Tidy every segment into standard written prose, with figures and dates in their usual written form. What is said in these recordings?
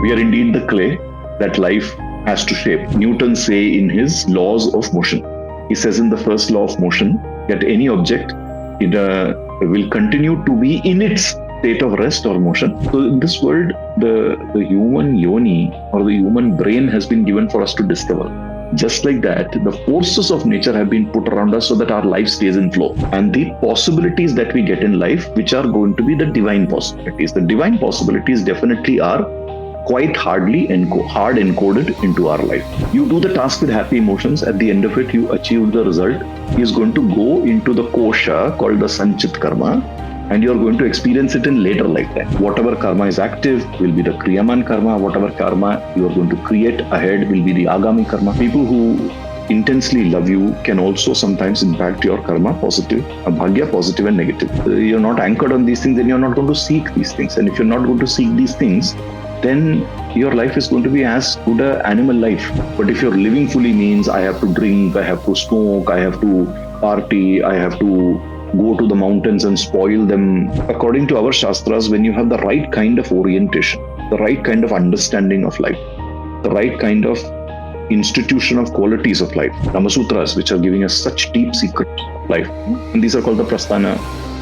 We are indeed the clay that life has to shape. Newton say in his laws of motion. He says in the first law of motion that any object will continue to be in its state of rest or motion. So in this world, the human yoni or the human brain has been given for us to discover. Just like that, the forces of nature have been put around us so that our life stays in flow. And the possibilities that we get in life, which are going to be the divine possibilities. The divine possibilities definitely are quite hard encoded into our life. You do the task with happy emotions. At the end of it, you achieve the result. He is going to go into the kosha called the Sanchit Karma, and you're going to experience it in later lifetime. Whatever karma is active will be the Kriyaman Karma. Whatever karma you are going to create ahead will be the Agami Karma. People who intensely love you can also sometimes impact your karma, positive, Bhagya, positive and negative. You're not anchored on these things, then you're not going to seek these things. And if you're not going to seek these things, then your life is going to be as good an animal life. But if you're living fully means I have to drink, I have to smoke, I have to party, I have to go to the mountains and spoil them. According to our Shastras, when you have the right kind of orientation, the right kind of understanding of life, the right kind of institution of qualities of life, Kama Sutras, which are giving us such deep secrets of life, and these are called the Prasthana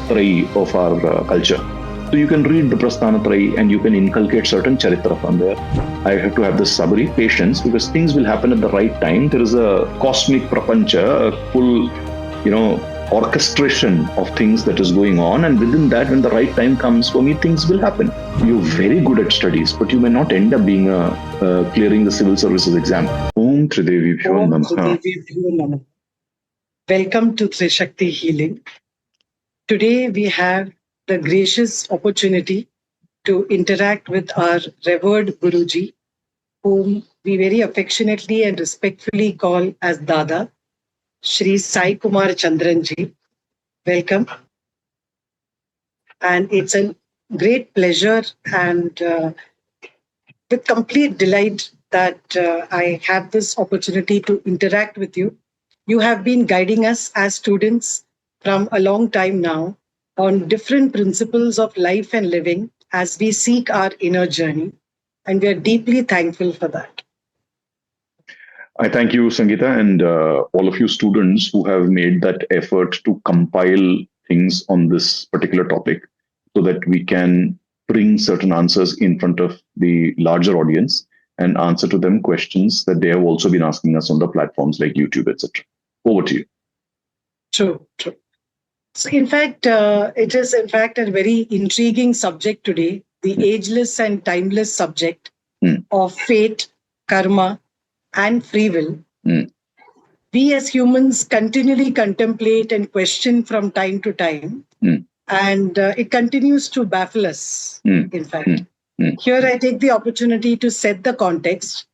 Trayi of our culture. So you can read the Prasthana Trayi and you can inculcate certain charitra from there. I have to have this sabari, patience, because things will happen at the right time. There is a cosmic prapancha, a full, orchestration of things that is going on, and within that, when the right time comes for me, things will happen. You're very good at studies, but you may not end up being clearing the civil services exam. Om Tridevi Bhyo Namaha. Welcome to Trishakti Healing. Today we have the gracious opportunity to interact with our revered Guruji, whom we very affectionately and respectfully call as Dada, Shri Sai Kumar Chandranji. Welcome. And it's a great pleasure and with complete delight that I have this opportunity to interact with you. You have been guiding us as students from a long time now on different principles of life and living as we seek our inner journey. And we are deeply thankful for that. I thank you, Sangeeta, and all of you students who have made that effort to compile things on this particular topic so that we can bring certain answers in front of the larger audience and answer to them questions that they have also been asking us on the platforms like YouTube, etc. Over to you. True. So in fact, it is in fact a very intriguing subject today, the ageless and timeless subject of fate, karma, and free will. We as humans continually contemplate and question from time to time, and it continues to baffle us, in fact. Here I take the opportunity to set the context.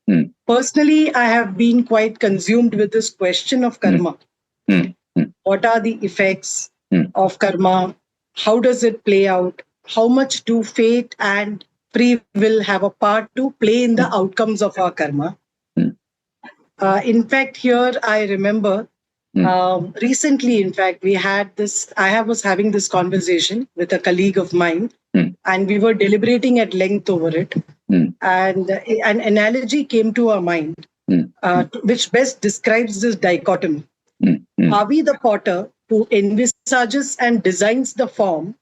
Personally, I have been quite consumed with this question of karma. What are the effects of karma? How does it play out? How much do fate and free will have a part to play in the outcomes of our karma? In fact, here I remember recently, in fact, I was having this conversation with a colleague of mine, and we were deliberating at length over it. And an analogy came to our mind, which best describes this dichotomy. Are we the potter who envisages and designs the form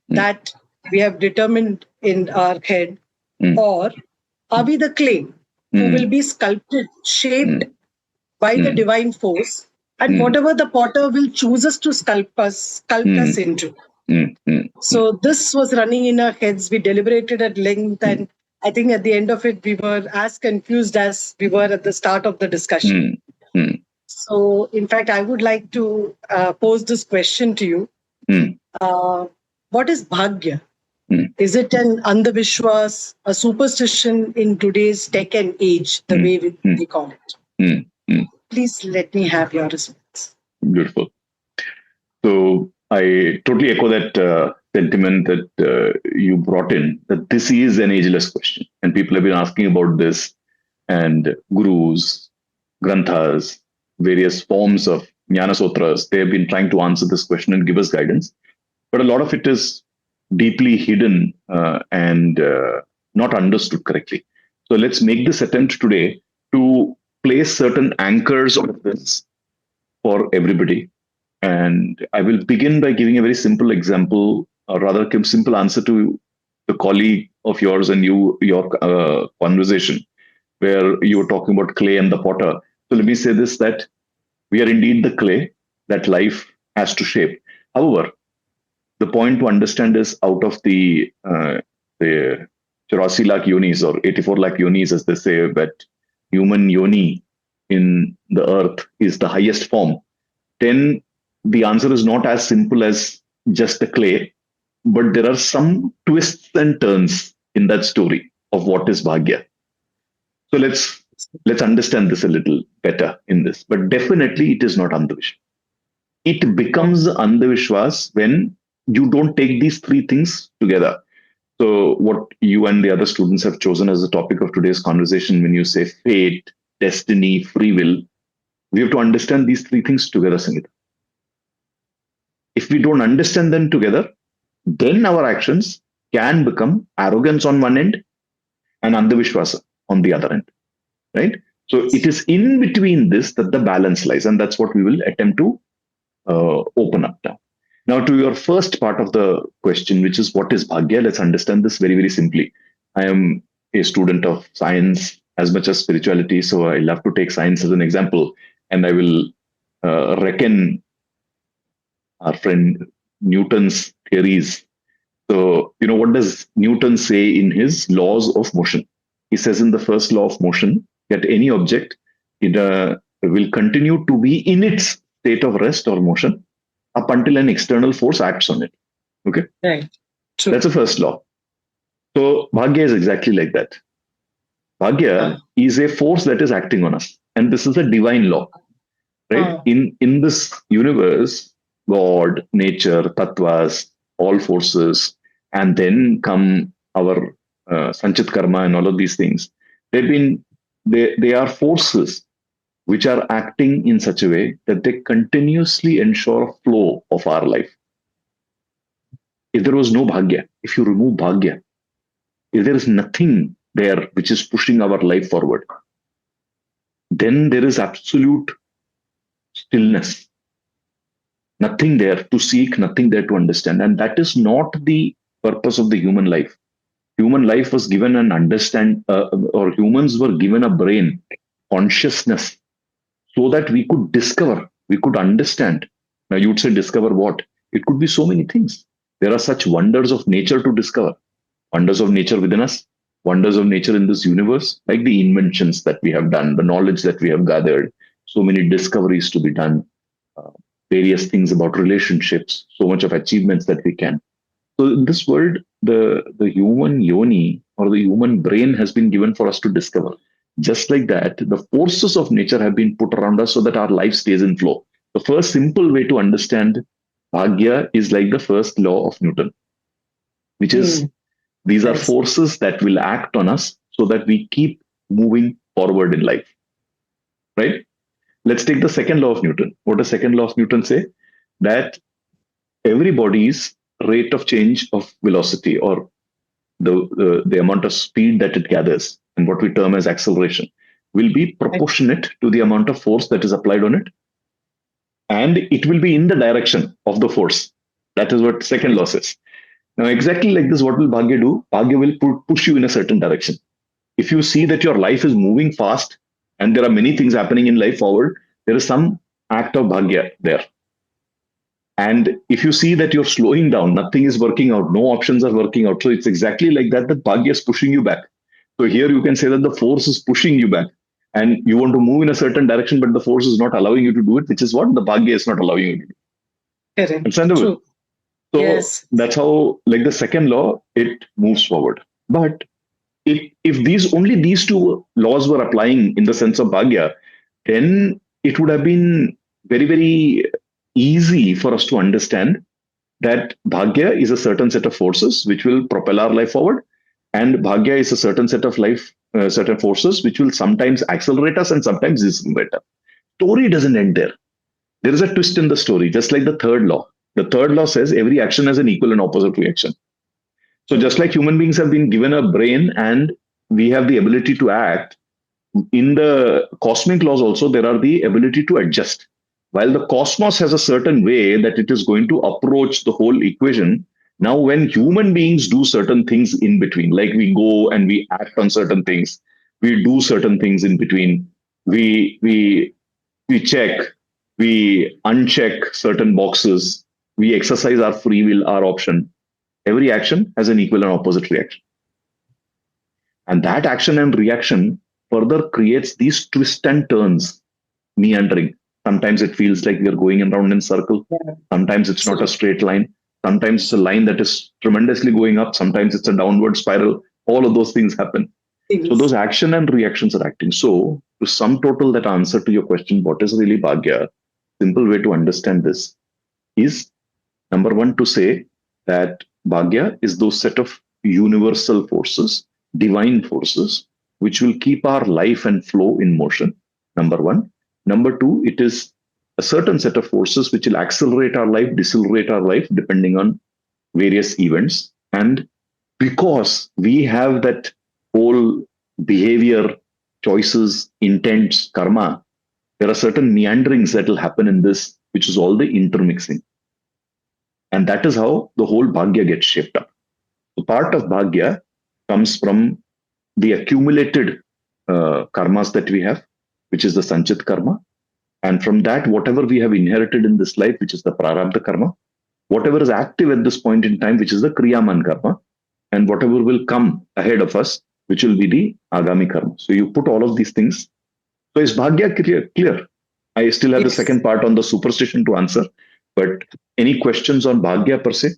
that we have determined in our head, or are we the clay who will be sculpted, shaped by the divine force, and whatever the potter will choose us to sculpt us into? So this was running in our heads. We deliberated at length, and I think at the end of it, we were as confused as we were at the start of the discussion. So, in fact, I would like to pose this question to you. What is Bhagya? Is it an andhavishwas, a superstition in today's tech and age, the way we call it? Please let me have your response. Beautiful. So I totally echo that sentiment that you brought in, that this is an ageless question. And people have been asking about this, and gurus, granthas, various forms of Jnana Sutras, they have been trying to answer this question and give us guidance. But a lot of it is deeply hidden and not understood correctly. So let's make this attempt today to place certain anchors of this for everybody. And I will begin by giving a very simple example, or rather, a simple answer to the colleague of yours and your conversation, where you were talking about clay and the potter. So let me say this, that we are indeed the clay that life has to shape. However, the point to understand is out of the 84 lakh yonis or 84 lakh yonis, as they say, that human yoni in the earth is the highest form, then the answer is not as simple as just the clay, but there are some twists and turns in that story of what is Bhagya. So let's understand this a little better in this. But definitely it is not Andhavishwas. It becomes Andhavishwas when you don't take these three things together. So what you and the other students have chosen as the topic of today's conversation, when you say fate, destiny, free will, we have to understand these three things together, Sangeeta. If we don't understand them together, then our actions can become arrogance on one end and Andhavishwasa on the other end, right? So it is in between this that the balance lies, and that's what we will attempt to open up now. Now, to your first part of the question, which is what is Bhagya, let's understand this very, very simply. I am a student of science as much as spirituality, so I love to take science as an example, and I will reckon our friend Newton's theories. So, what does Newton say in his laws of motion? He says in the first law of motion that any object it will continue to be in its state of rest or motion up until an external force acts on it. Okay? Right. True. That's the first law. So Bhagya is exactly like that. Bhagya is a force that is acting on us. And this is a divine law. Right? In this universe, God, nature, tattvas, all forces, and then come our Sanchit karma and all of these things. They are forces which are acting in such a way that they continuously ensure a flow of our life. If there was no Bhagya, if you remove Bhagya, if there is nothing there which is pushing our life forward, then there is absolute stillness. Nothing there to seek, nothing there to understand. And that is not the purpose of the human life. Human life was given an or humans were given a brain, consciousness, so that we could discover, we could understand. Now you'd say discover what? It could be so many things. There are such wonders of nature to discover. Wonders of nature within us, wonders of nature in this universe, like the inventions that we have done, the knowledge that we have gathered, so many discoveries to be done, various things about relationships, so much of achievements that we can. So in this world, the human yoni or the human brain has been given for us to discover. Just like that, the forces of nature have been put around us so that our life stays in flow. The first simple way to understand Bhagya is like the first law of Newton, which is these are forces that will act on us so that we keep moving forward in life. Right? Let's take the second law of Newton. What does second law of Newton say? That everybody's rate of change of velocity, or the amount of speed that it gathers, and what we term as acceleration, will be proportionate to the amount of force that is applied on it. And it will be in the direction of the force. That is what second law says. Now, exactly like this, what will Bhagya do? Bhagya will push you in a certain direction. If you see that your life is moving fast and there are many things happening in life forward, there is some act of Bhagya there. And if you see that you're slowing down, nothing is working out, no options are working out. So it's exactly like that Bhagya is pushing you back. So here you can say that the force is pushing you back and you want to move in a certain direction, but the force is not allowing you to do it, which is what the Bhagya is not allowing you to do. Correct. Understandable? So that's how, like the second law, it moves forward. But if only these two laws were applying in the sense of Bhagya, then it would have been very, very easy for us to understand that Bhagya is a certain set of forces which will propel our life forward, and Bhagya is a certain set of certain forces which will sometimes accelerate us and sometimes decelerate us. Story doesn't end there. There is a twist in the story, just like the third law. The third law says every action has an equal and opposite reaction. So just like human beings have been given a brain and we have the ability to act. In the cosmic laws also, there are the ability to adjust. While the cosmos has a certain way that it is going to approach the whole equation, now when human beings do certain things in between, like we go and we act on certain things, we do certain things in between, we check, we uncheck certain boxes, we exercise our free will, our option. Every action has an equal and opposite reaction. And that action and reaction further creates these twists and turns, meandering. Sometimes it feels like we are going around in circle. Sometimes it's not a straight line. Sometimes it's a line that is tremendously going up. Sometimes it's a downward spiral. All of those things happen. So those action and reactions are acting. So to sum total that answer to your question, what is really Bhagya? Simple way to understand this is, number one, to say that Bhagya is those set of universal forces, divine forces, which will keep our life and flow in motion. Number one. Number two, it is a certain set of forces which will accelerate our life, decelerate our life, depending on various events. And because we have that whole behavior, choices, intents, karma, there are certain meanderings that will happen in this, which is all the intermixing. And that is how the whole Bhagya gets shaped up. So part of Bhagya comes from the accumulated karmas that we have, which is the Sanchit karma. And from that, whatever we have inherited in this life, which is the Prarabdha karma, whatever is active at this point in time, which is the Kriyaman Karma, and whatever will come ahead of us, which will be the Agami karma. So you put all of these things. So is Bhagya clear? I still have the second part on the superstition to answer, but any questions on Bhagya per se?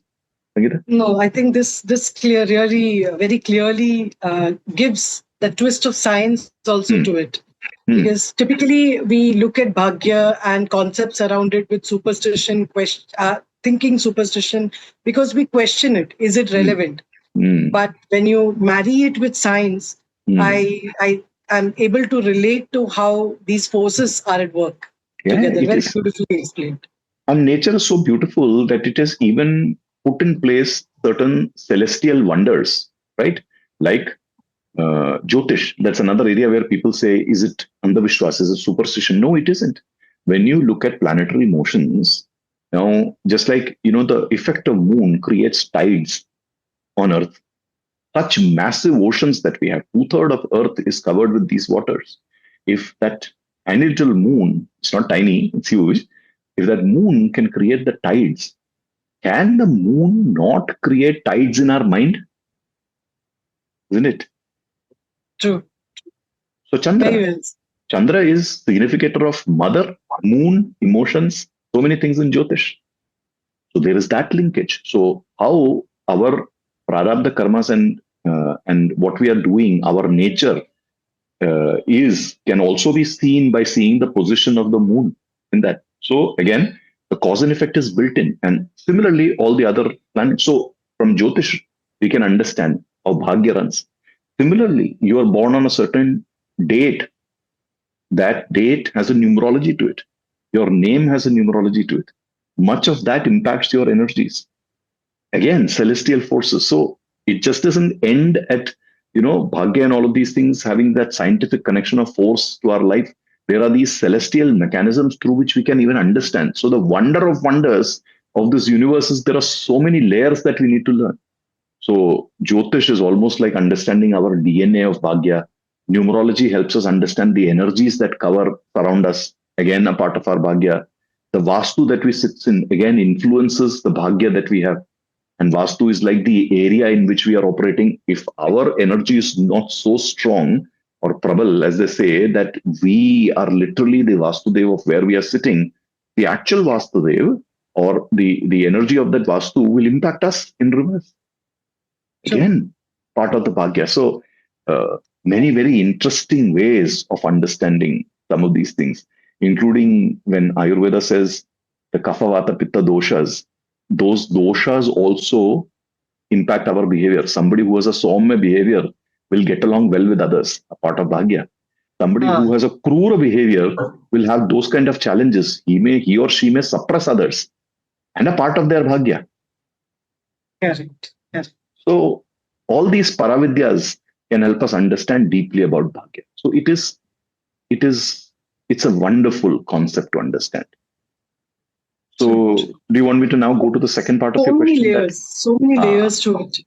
Sangeeta? No, I think this really very clearly gives the twist of science also to it. Because typically we look at Bhagya and concepts around it with superstition, thinking superstition, because we question it. Is it relevant? But when you marry it with science, I am able to relate to how these forces are at work together. Very beautifully explained. And nature is so beautiful that it has even put in place certain celestial wonders, right? Like Jyotish, that's another area where people say, is it andavishwas, is it superstition? No, it isn't. When you look at planetary motions, now, just like, the effect of moon creates tides on Earth, such massive oceans that we have, 2/3 of Earth is covered with these waters. If that tiny little moon, it's not tiny, it's huge, if that moon can create the tides, can the moon not create tides in our mind? Isn't it? True. So Chandra is significator of mother, moon, emotions, so many things in Jyotish. So there is that linkage. So how our Prarabdha karmas and what we are doing, our nature can also be seen by seeing the position of the moon in that. So again, the cause and effect is built in. And similarly, all the other planets. So from Jyotish, we can understand how Bhagya runs. Similarly, you are born on a certain date. That date has a numerology to it. Your name has a numerology to it. Much of that impacts your energies. Again, celestial forces. So it just doesn't end at, Bhagya and all of these things having that scientific connection of force to our life. There are these celestial mechanisms through which we can even understand. So the wonder of wonders of this universe is there are so many layers that we need to learn. So Jyotish is almost like understanding our DNA of Bhagya. Numerology helps us understand the energies that surround us, again, a part of our Bhagya. The Vastu that we sit in, again, influences the Bhagya that we have. And Vastu is like the area in which we are operating. If our energy is not so strong, or Prabal, as they say, that we are literally the Vastudev of where we are sitting, the actual Vastudev or the energy of that Vastu will impact us in reverse. Again, part of the Bhagya. So many very interesting ways of understanding some of these things, including when Ayurveda says the Kapha Vata Pitta doshas, those doshas also impact our behavior. Somebody who has a Saumya behavior will get along well with others, a part of Bhagya. Somebody who has a Krura behavior will have those kind of challenges. He or she may suppress others, and a part of their Bhagya. Correct. Yes. So all these paravidyas, can help us understand deeply about Bhagya. So it's a wonderful concept to understand. So do you want me to now go to the second part of your question? So many layers to it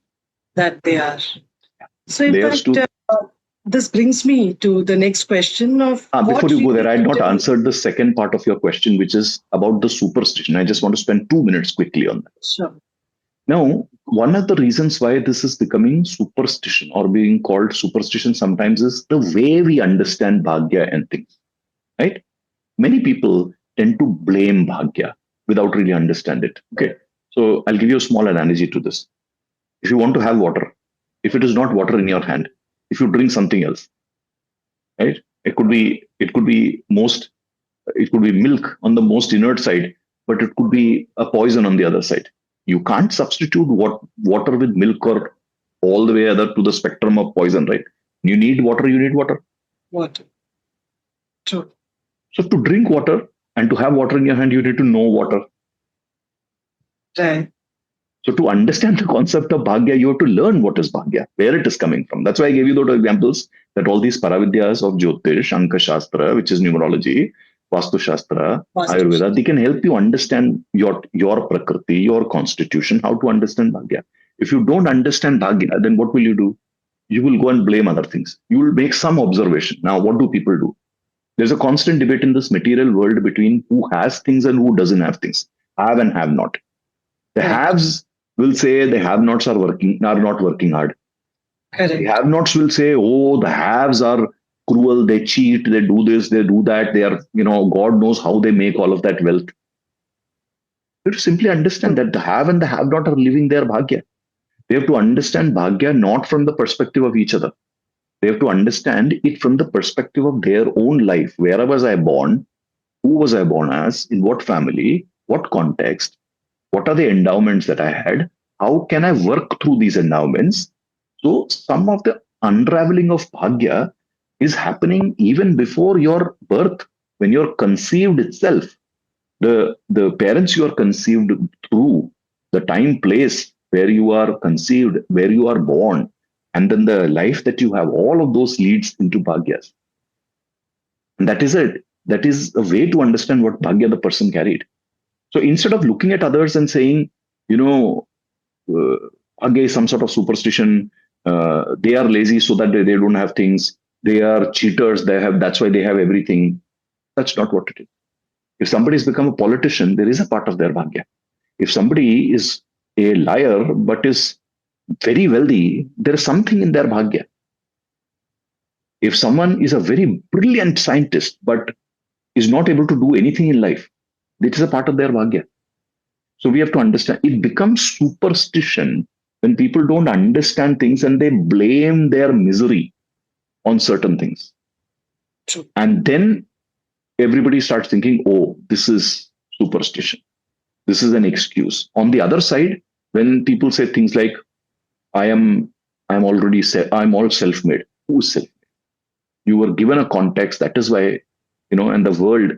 that they are. So in layers fact, this brings me to the next question of before you go there, I had not answered the second part of your question, which is about the superstition. I just want to spend 2 minutes quickly on that. Sure. Now, one of the reasons why this is becoming superstition or being called superstition sometimes is the way we understand Bhagya and things, right? Many people tend to blame Bhagya without really understand it. Okay. So I'll give you a small analogy to this. If you want to have water, if it is not water in your hand, if you drink something else, right? It could be milk on the most inert side, but it could be a poison on the other side. You can't substitute water with milk or all the way other to the spectrum of poison, right? You need water. Water. True. So to drink water and to have water in your hand, you need to know water. Right. So to understand the concept of Bhagya, you have to learn what is Bhagya, where it is coming from. That's why I gave you those examples that all these Paravidyas of Jyotish, Anka Shastra, which is numerology, Vastu Shastra, Ayurveda, they can help you understand your Prakriti, your constitution, how to understand Bhagya. If you don't understand Bhagya, then what will you do? You will go and blame other things. You will make some observation. Now, what do people do? There's a constant debate in this material world between who has things and who doesn't have things, have and have not. The haves will say the have-nots are not working hard. Correct. The have-nots will say, oh, the haves are cruel, they cheat, they do this, they do that, they are, God knows how they make all of that wealth. You have to simply understand that the have and the have-not are living their Bhagya. They have to understand Bhagya not from the perspective of each other. They have to understand it from the perspective of their own life. Where was I born? Who was I born as? In what family? What context? What are the endowments that I had? How can I work through these endowments? So some of the unraveling of Bhagya is happening even before your birth, when you're conceived itself. The parents you are conceived through, the time, place where you are conceived, where you are born, and then the life that you have, all of those leads into Bhagyas. And that is it. That is a way to understand what Bhagya the person carried. So instead of looking at others and saying, Bhagya is some sort of superstition, they are lazy so that they don't have things, they are cheaters, that's why they have everything. That's not what it is. If somebody has become a politician, there is a part of their Bhagya. If somebody is a liar but is very wealthy, there is something in their Bhagya. If someone is a very brilliant scientist but is not able to do anything in life, it is a part of their Bhagya. So we have to understand, it becomes superstition when people don't understand things and they blame their misery on certain things. True. And then everybody starts thinking, oh, this is superstition. This is an excuse. On the other side, when people say things like, I'm all self-made. Who's self-made? You were given a context. That is why, and the world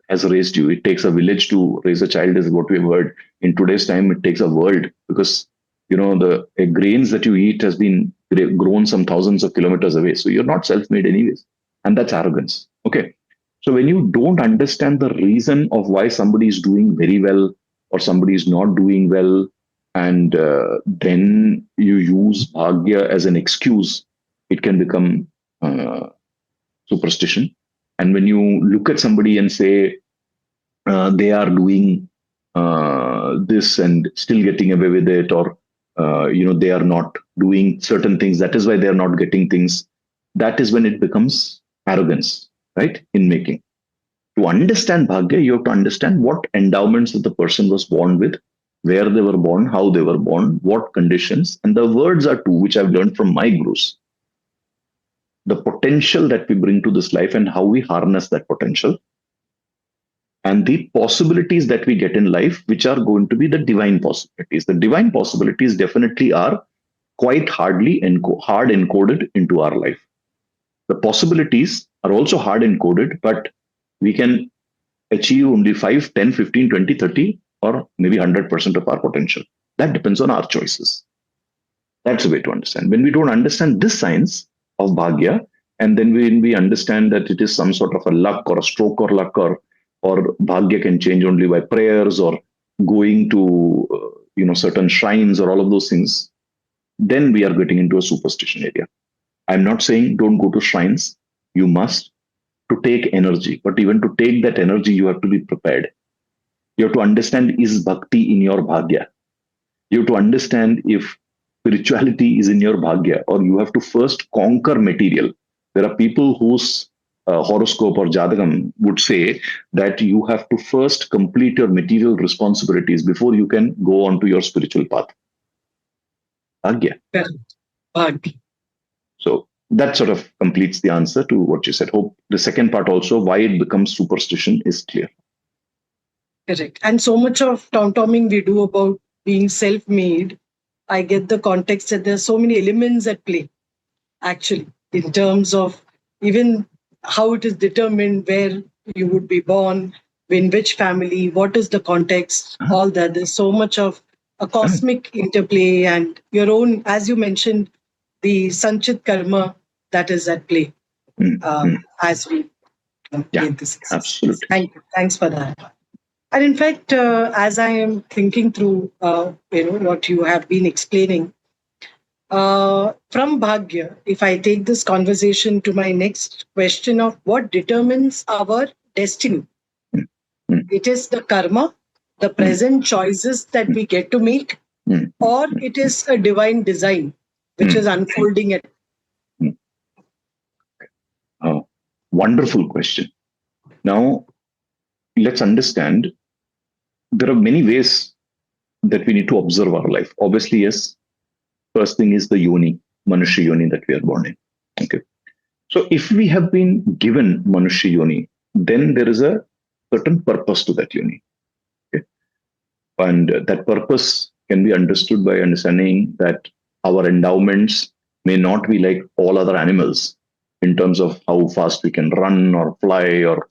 has raised you. It takes a village to raise a child, is what we've heard. In today's time, it takes a world, because the grains that you eat has been grown some thousands of kilometers away. So you're not self-made anyways. And that's arrogance. Okay. So when you don't understand the reason of why somebody is doing very well or somebody is not doing well, and then you use Bhagya as an excuse, it can become superstition. And when you look at somebody and say they are doing this and still getting away with it, or they are not doing certain things, that is why they are not getting things, that is when it becomes arrogance, right? In making. To understand Bhagya, you have to understand what endowments that the person was born with, where they were born, how they were born, what conditions. And the words are two, which I've learned from my gurus. The potential that we bring to this life and how we harness that potential, and the possibilities that we get in life, which are going to be the divine possibilities. The divine possibilities definitely are quite hard encoded into our life. The possibilities are also hard encoded, but we can achieve only 5, 10, 15, 20, 30, or maybe 100% of our potential. That depends on our choices. That's a way to understand. When we don't understand this science, of Bhagya. And then when we understand that it is some sort of a luck or a stroke or luck, or Bhagya can change only by prayers or going to certain shrines or all of those things, then we are getting into a superstition area. I'm not saying don't go to shrines. You must to take energy, but even to take that energy, you have to be prepared. You have to understand, is bhakti in your Bhagya? You have to understand if spirituality is in your Bhagya, or you have to first conquer material. There are people whose horoscope or Jadagam would say that you have to first complete your material responsibilities before you can go on to your spiritual path. Bhagya. Bhagya. So that sort of completes the answer to what you said. Hope the second part also, why it becomes superstition, is clear. Correct. And so much of tom-tomming we do about being self-made, I get the context that there's so many elements at play, actually, in terms of even how it is determined where you would be born, in which family, what is the context, all that. There's so much of a cosmic interplay and your own, as you mentioned, the Sanchit karma that is at play as we get this. Absolutely. Thank you. Thanks for that. And in fact, as I am thinking through, what you have been explaining, from Bhagya, if I take this conversation to my next question of what determines our destiny, it is the karma, the present choices that we get to make, or it is a divine design which is unfolding at. Wonderful question. Now, let's understand there are many ways that we need to observe our life. Obviously, yes, first thing is the Yoni, Manushya Yoni that we are born in. Okay. So if we have been given Manushya Yoni, then there is a certain purpose to that Yoni. Okay. And that purpose can be understood by understanding that our endowments may not be like all other animals in terms of how fast we can run or fly or,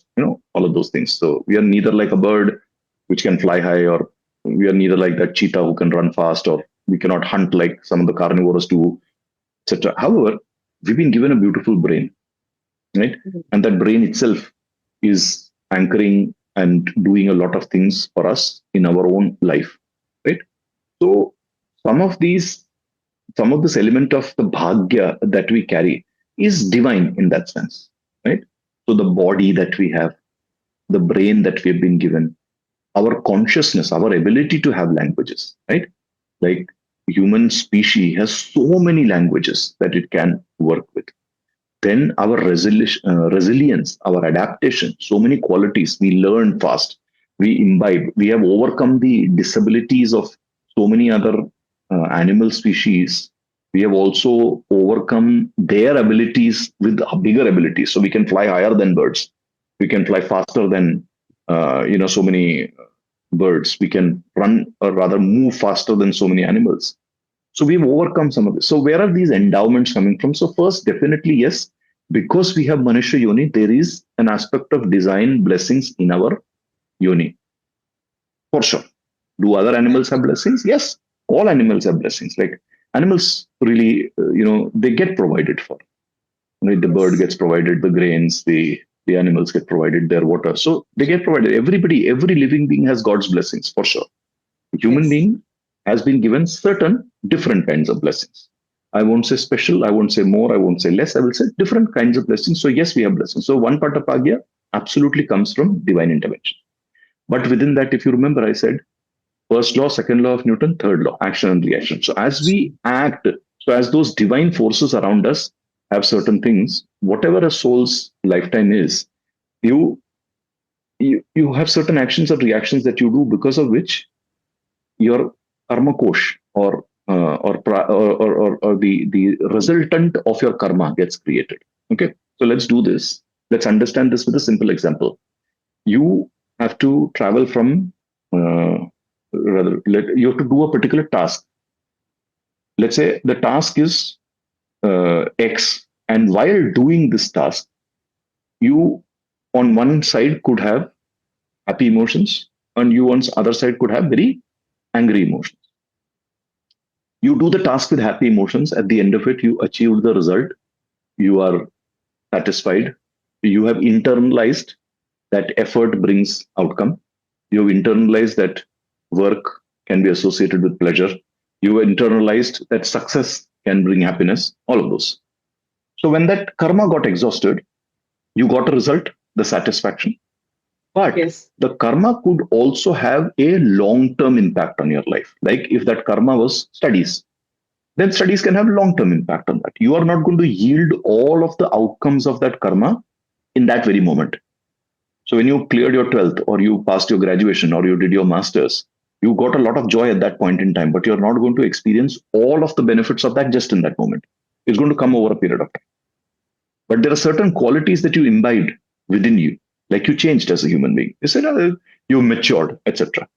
all of those things. So we are neither like a bird which can fly high, or we are neither like that cheetah who can run fast, or we cannot hunt like some of the carnivores do, etc. However, we've been given a beautiful brain, right? And that brain itself is anchoring and doing a lot of things for us in our own life, right? So some of this element of the bhagya that we carry is divine in that sense, right? So the body that we have, the brain that we have been given, our consciousness, our ability to have languages, right? Like human species has so many languages that it can work with. Then our resilience, our adaptation, so many qualities. We learn fast, we imbibe, we have overcome the disabilities of so many other animal species. We have also overcome their abilities with bigger abilities. So we can fly higher than birds. We can fly faster than, so many birds. We can run, or rather move faster than so many animals. So we've overcome some of this. So where are these endowments coming from? So first, definitely, yes, because we have Manushya Yoni, there is an aspect of design blessings in our Yoni. For sure. Do other animals have blessings? Yes, all animals have blessings. Like animals really, they get provided for. Right? The bird gets provided the grains, the animals get provided their water. So they get provided. Everybody, every living being has God's blessings, for sure. The human being has been given certain different kinds of blessings. I won't say special, I won't say more, I won't say less, I will say different kinds of blessings. So yes, we have blessings. So one part of Bhagya absolutely comes from divine intervention. But within that, if you remember, I said, first law, second law of Newton, third law, action and reaction. So as we act, so as those divine forces around us have certain things, whatever a soul's lifetime is, you have certain actions or reactions that you do, because of which your karma kosh or the resultant of your karma gets created. Okay, so let's do this. Let's understand this with a simple example. You have to travel from, you have to do a particular task. Let's say the task is X, and while doing this task, you on one side could have happy emotions, and you on the other side could have very angry emotions. You do the task with happy emotions. At the end of it, you achieved the result. you are satisfied. You have internalized that effort brings outcome. You have internalized that work can be associated with pleasure. You have internalized that success can bring happiness, all of those. So when that karma got exhausted, you got a result, the satisfaction. But Yes. the karma could also have a long term impact on your life. Like if that karma was studies, then studies can have long term impact on that. You are not going to yield all of the outcomes of that karma in that very moment. So when you cleared your 12th or you passed your graduation or you did your masters, you got a lot of joy at that point in time, but you're not going to experience all of the benefits of that just in that moment. It's going to come over a period of time. But there are certain qualities that you imbibed within you, like you changed as a human being. You said you matured, etc.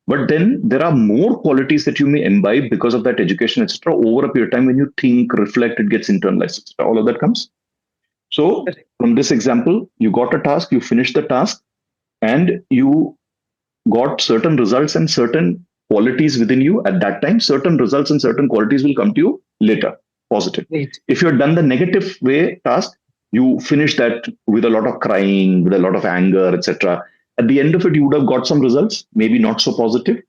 But then there are more qualities that you may imbibe because of that education, etc. Over a period of time when you think, reflect, it gets internalized, etc. All of that comes. So from this example, you got a task, you finished the task, and you got certain results and certain qualities within you at that time. Certain results and certain qualities will come to you later, positive. Great. If you had done the negative way task, you finish that with a lot of crying, with a lot of anger, etc. At the end of it, you would have got some results, maybe not so positive,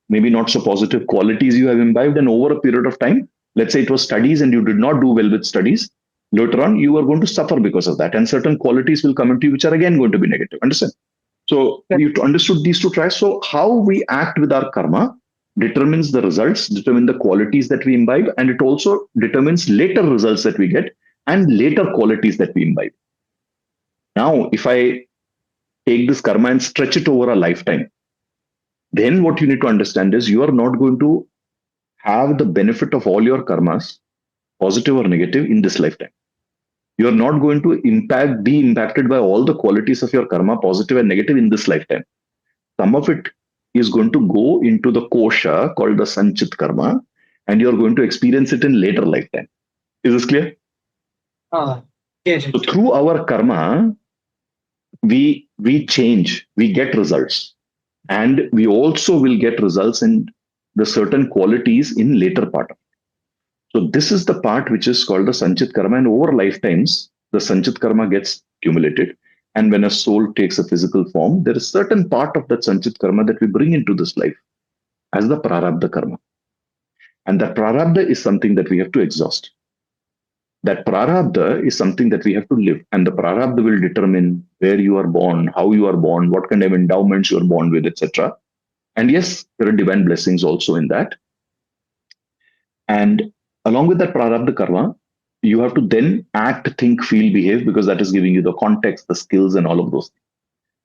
maybe not so positive qualities you have imbibed. And over a period of time, let's say it was studies and you did not do well with studies, later on, you are going to suffer because of that. And certain qualities will come into you, which are again going to be negative. Understand? So you understood these two tracks. So how we act with our karma determines the results, determine the qualities that we imbibe, and it also determines later results that we get and later qualities that we imbibe. Now, if I take this karma and stretch it over a lifetime, then what you need to understand is you are not going to have the benefit of all your karmas, positive or negative, in this lifetime. You are not going to be impacted by all the qualities of your karma, positive and negative, in this lifetime. Some of it is going to go into the kosha called the Sanchit karma, and you're going to experience it in later lifetime. Is this clear? Yes. So through our karma, we change, we get results, and we also will get results in the certain qualities in later part of it. So this is the part which is called the Sanchit karma, and over lifetimes, the Sanchit karma gets accumulated. And when a soul takes a physical form, there is certain part of that Sanchit karma that we bring into this life as the Prarabdha karma. And that Prarabdha is something that we have to exhaust. That Prarabdha is something that we have to live. And the Prarabdha will determine where you are born, how you are born, what kind of endowments you are born with, etc. And yes, there are divine blessings also in that. And along with that Prarabdha karma, you have to then act, think, feel, behave, because that is giving you the context, the skills, and all of those things.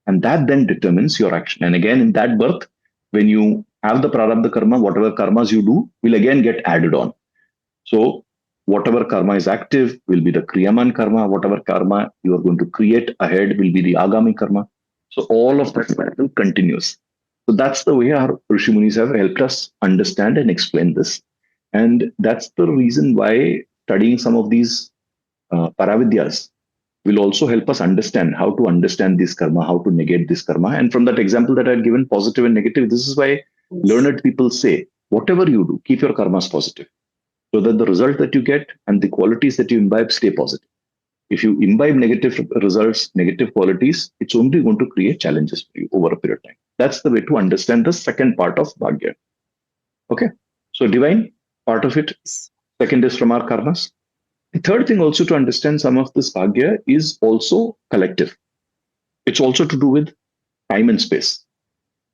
And that then determines your action. And again, in that birth, when you have the Prarabdha karma, whatever karmas you do will again get added on. So whatever karma is active will be the Kriyaman Karma. Whatever karma you are going to create ahead will be the Agami Karma. So all of that cycle continues. So that's the way our Rishi Munis have helped us understand and explain this. And that's the reason why studying some of these Paravidyas will also help us understand how to understand this karma, how to negate this karma. And from that example that I had given, positive and negative, this is why learned people say, whatever you do, keep your karmas positive, so that the result that you get and the qualities that you imbibe stay positive. If you imbibe negative results, negative qualities, it's only going to create challenges for you over a period of time. That's the way to understand the second part of Bhagya. Okay, so divine part of it, second is from our karmas. The third thing also to understand some of this Bhagya is also collective. It's also to do with time and space.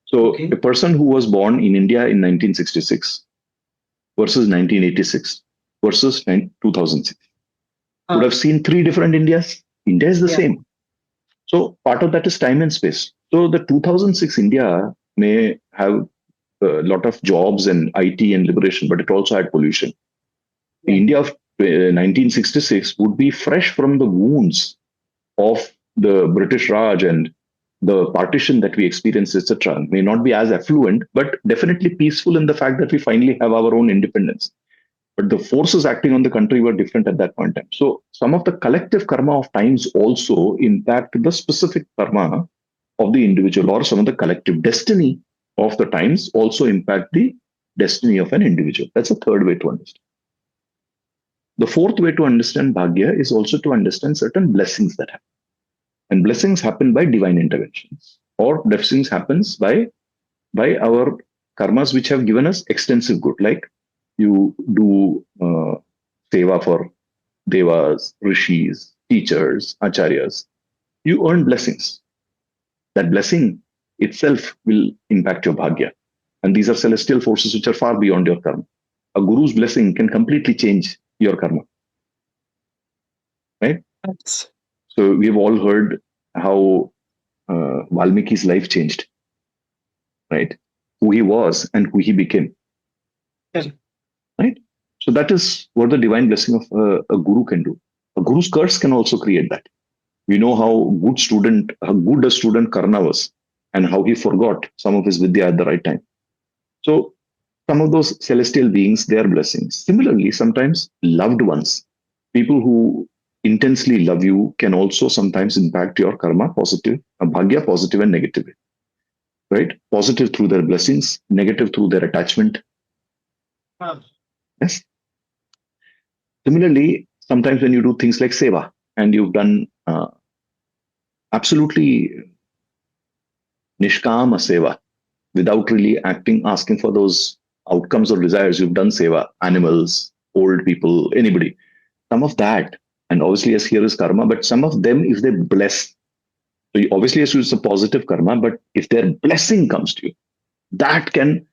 So a person who was born in India in 1966 versus 1986 versus 2006 would have seen three different Indias. India is the same. So part of that is time and space. So the 2006 India may have a lot of jobs and IT and liberation, but it also had pollution. The India of 1966 would be fresh from the wounds of the British Raj and the partition that we experienced, etc. May not be as affluent, but definitely peaceful in the fact that we finally have our own independence. But the forces acting on the country were different at that point in time. So some of the collective karma of times also impact the specific karma of the individual, or some of the collective destiny of the times also impact the destiny of an individual. That's a third way to understand. The fourth way to understand Bhagya is also to understand certain blessings that happen. And blessings happen by divine interventions, or blessings happens by our karmas which have given us extensive good, like you do seva for devas, rishis, teachers, acharyas. You earn blessings. That blessing itself will impact your bhagya. And these are celestial forces which are far beyond your karma. A guru's blessing can completely change your karma. Right? That's So we've all heard how Valmiki's life changed, right? Who he was and who he became, correct. right? So that is what the divine blessing of a guru can do. A guru's curse can also create that. We know how good a student Karna was, and how he forgot some of his vidya at the right time. So some of those celestial beings, their blessings. Similarly, sometimes loved ones, people who intensely love you, can also sometimes impact your karma, positive, bhagya, positive and negative. Right? Positive through their blessings, negative through their attachment. Wow. Yes. Similarly, sometimes when you do things like seva and you've done absolutely nishkama seva without really asking for those outcomes or desires, you've done seva, animals, old people, anybody. Some of that, and obviously, yes, here is karma, but some of them, if they bless, so obviously, yes, it's a positive karma, but if their blessing comes to you, that can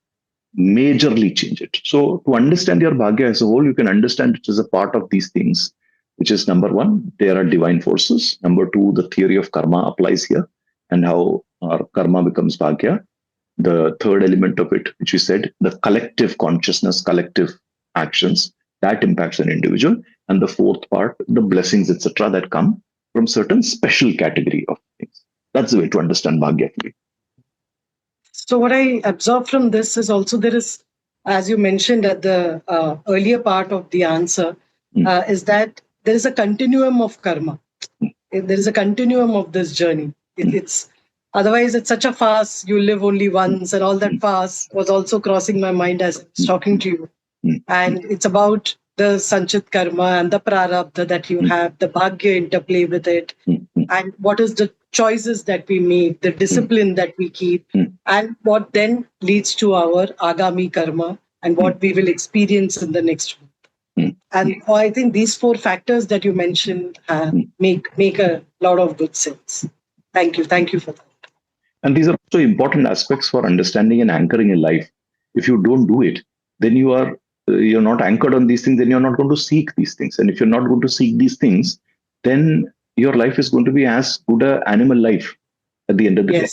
majorly change it. So to understand your bhagya as a whole, you can understand it as a part of these things, which is number one, there are divine forces. Number two, the theory of karma applies here and how our karma becomes bhagya. The third element of it, which we said, the collective consciousness, collective actions, that impacts an individual. And the fourth part, the blessings, etc., that come from certain special category of things. That's the way to understand bhagya. So what I absorb from this is also there is, as you mentioned at the earlier part of the answer, is that there is a continuum of karma. There is a continuum of this journey. It's otherwise it's such a fast. You live only once, and all that fast was also crossing my mind as I was talking to you. And it's about the Sanchit karma and the Prarabdha that you have, the Bhagya interplay with it, and what is the choices that we make, the discipline that we keep, and what then leads to our Agami karma and what we will experience in the next one. And I think these four factors that you mentioned make a lot of good sense. Thank you for that. And these are also important aspects for understanding and anchoring in life. If you don't do it, then you're not anchored on these things, then you're not going to seek these things. And if you're not going to seek these things, then your life is going to be as good an animal life at the end of the day.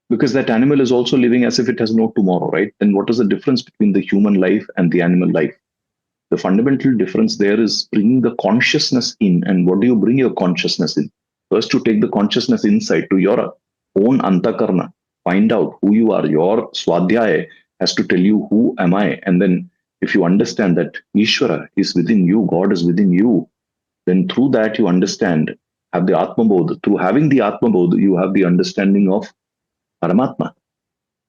Because that animal is also living as if it has no tomorrow, right? Then what is the difference between the human life and the animal life? The fundamental difference there is bringing the consciousness in. And what do you bring your consciousness in? First, to take the consciousness inside to your own antakarna, find out who you are. Your swadhyaya has to tell you, who am I? And then if you understand that Ishvara is within you, God is within you, then through that you understand, have the Atmabodh. Through having the Atmabodh, you have the understanding of Paramatma.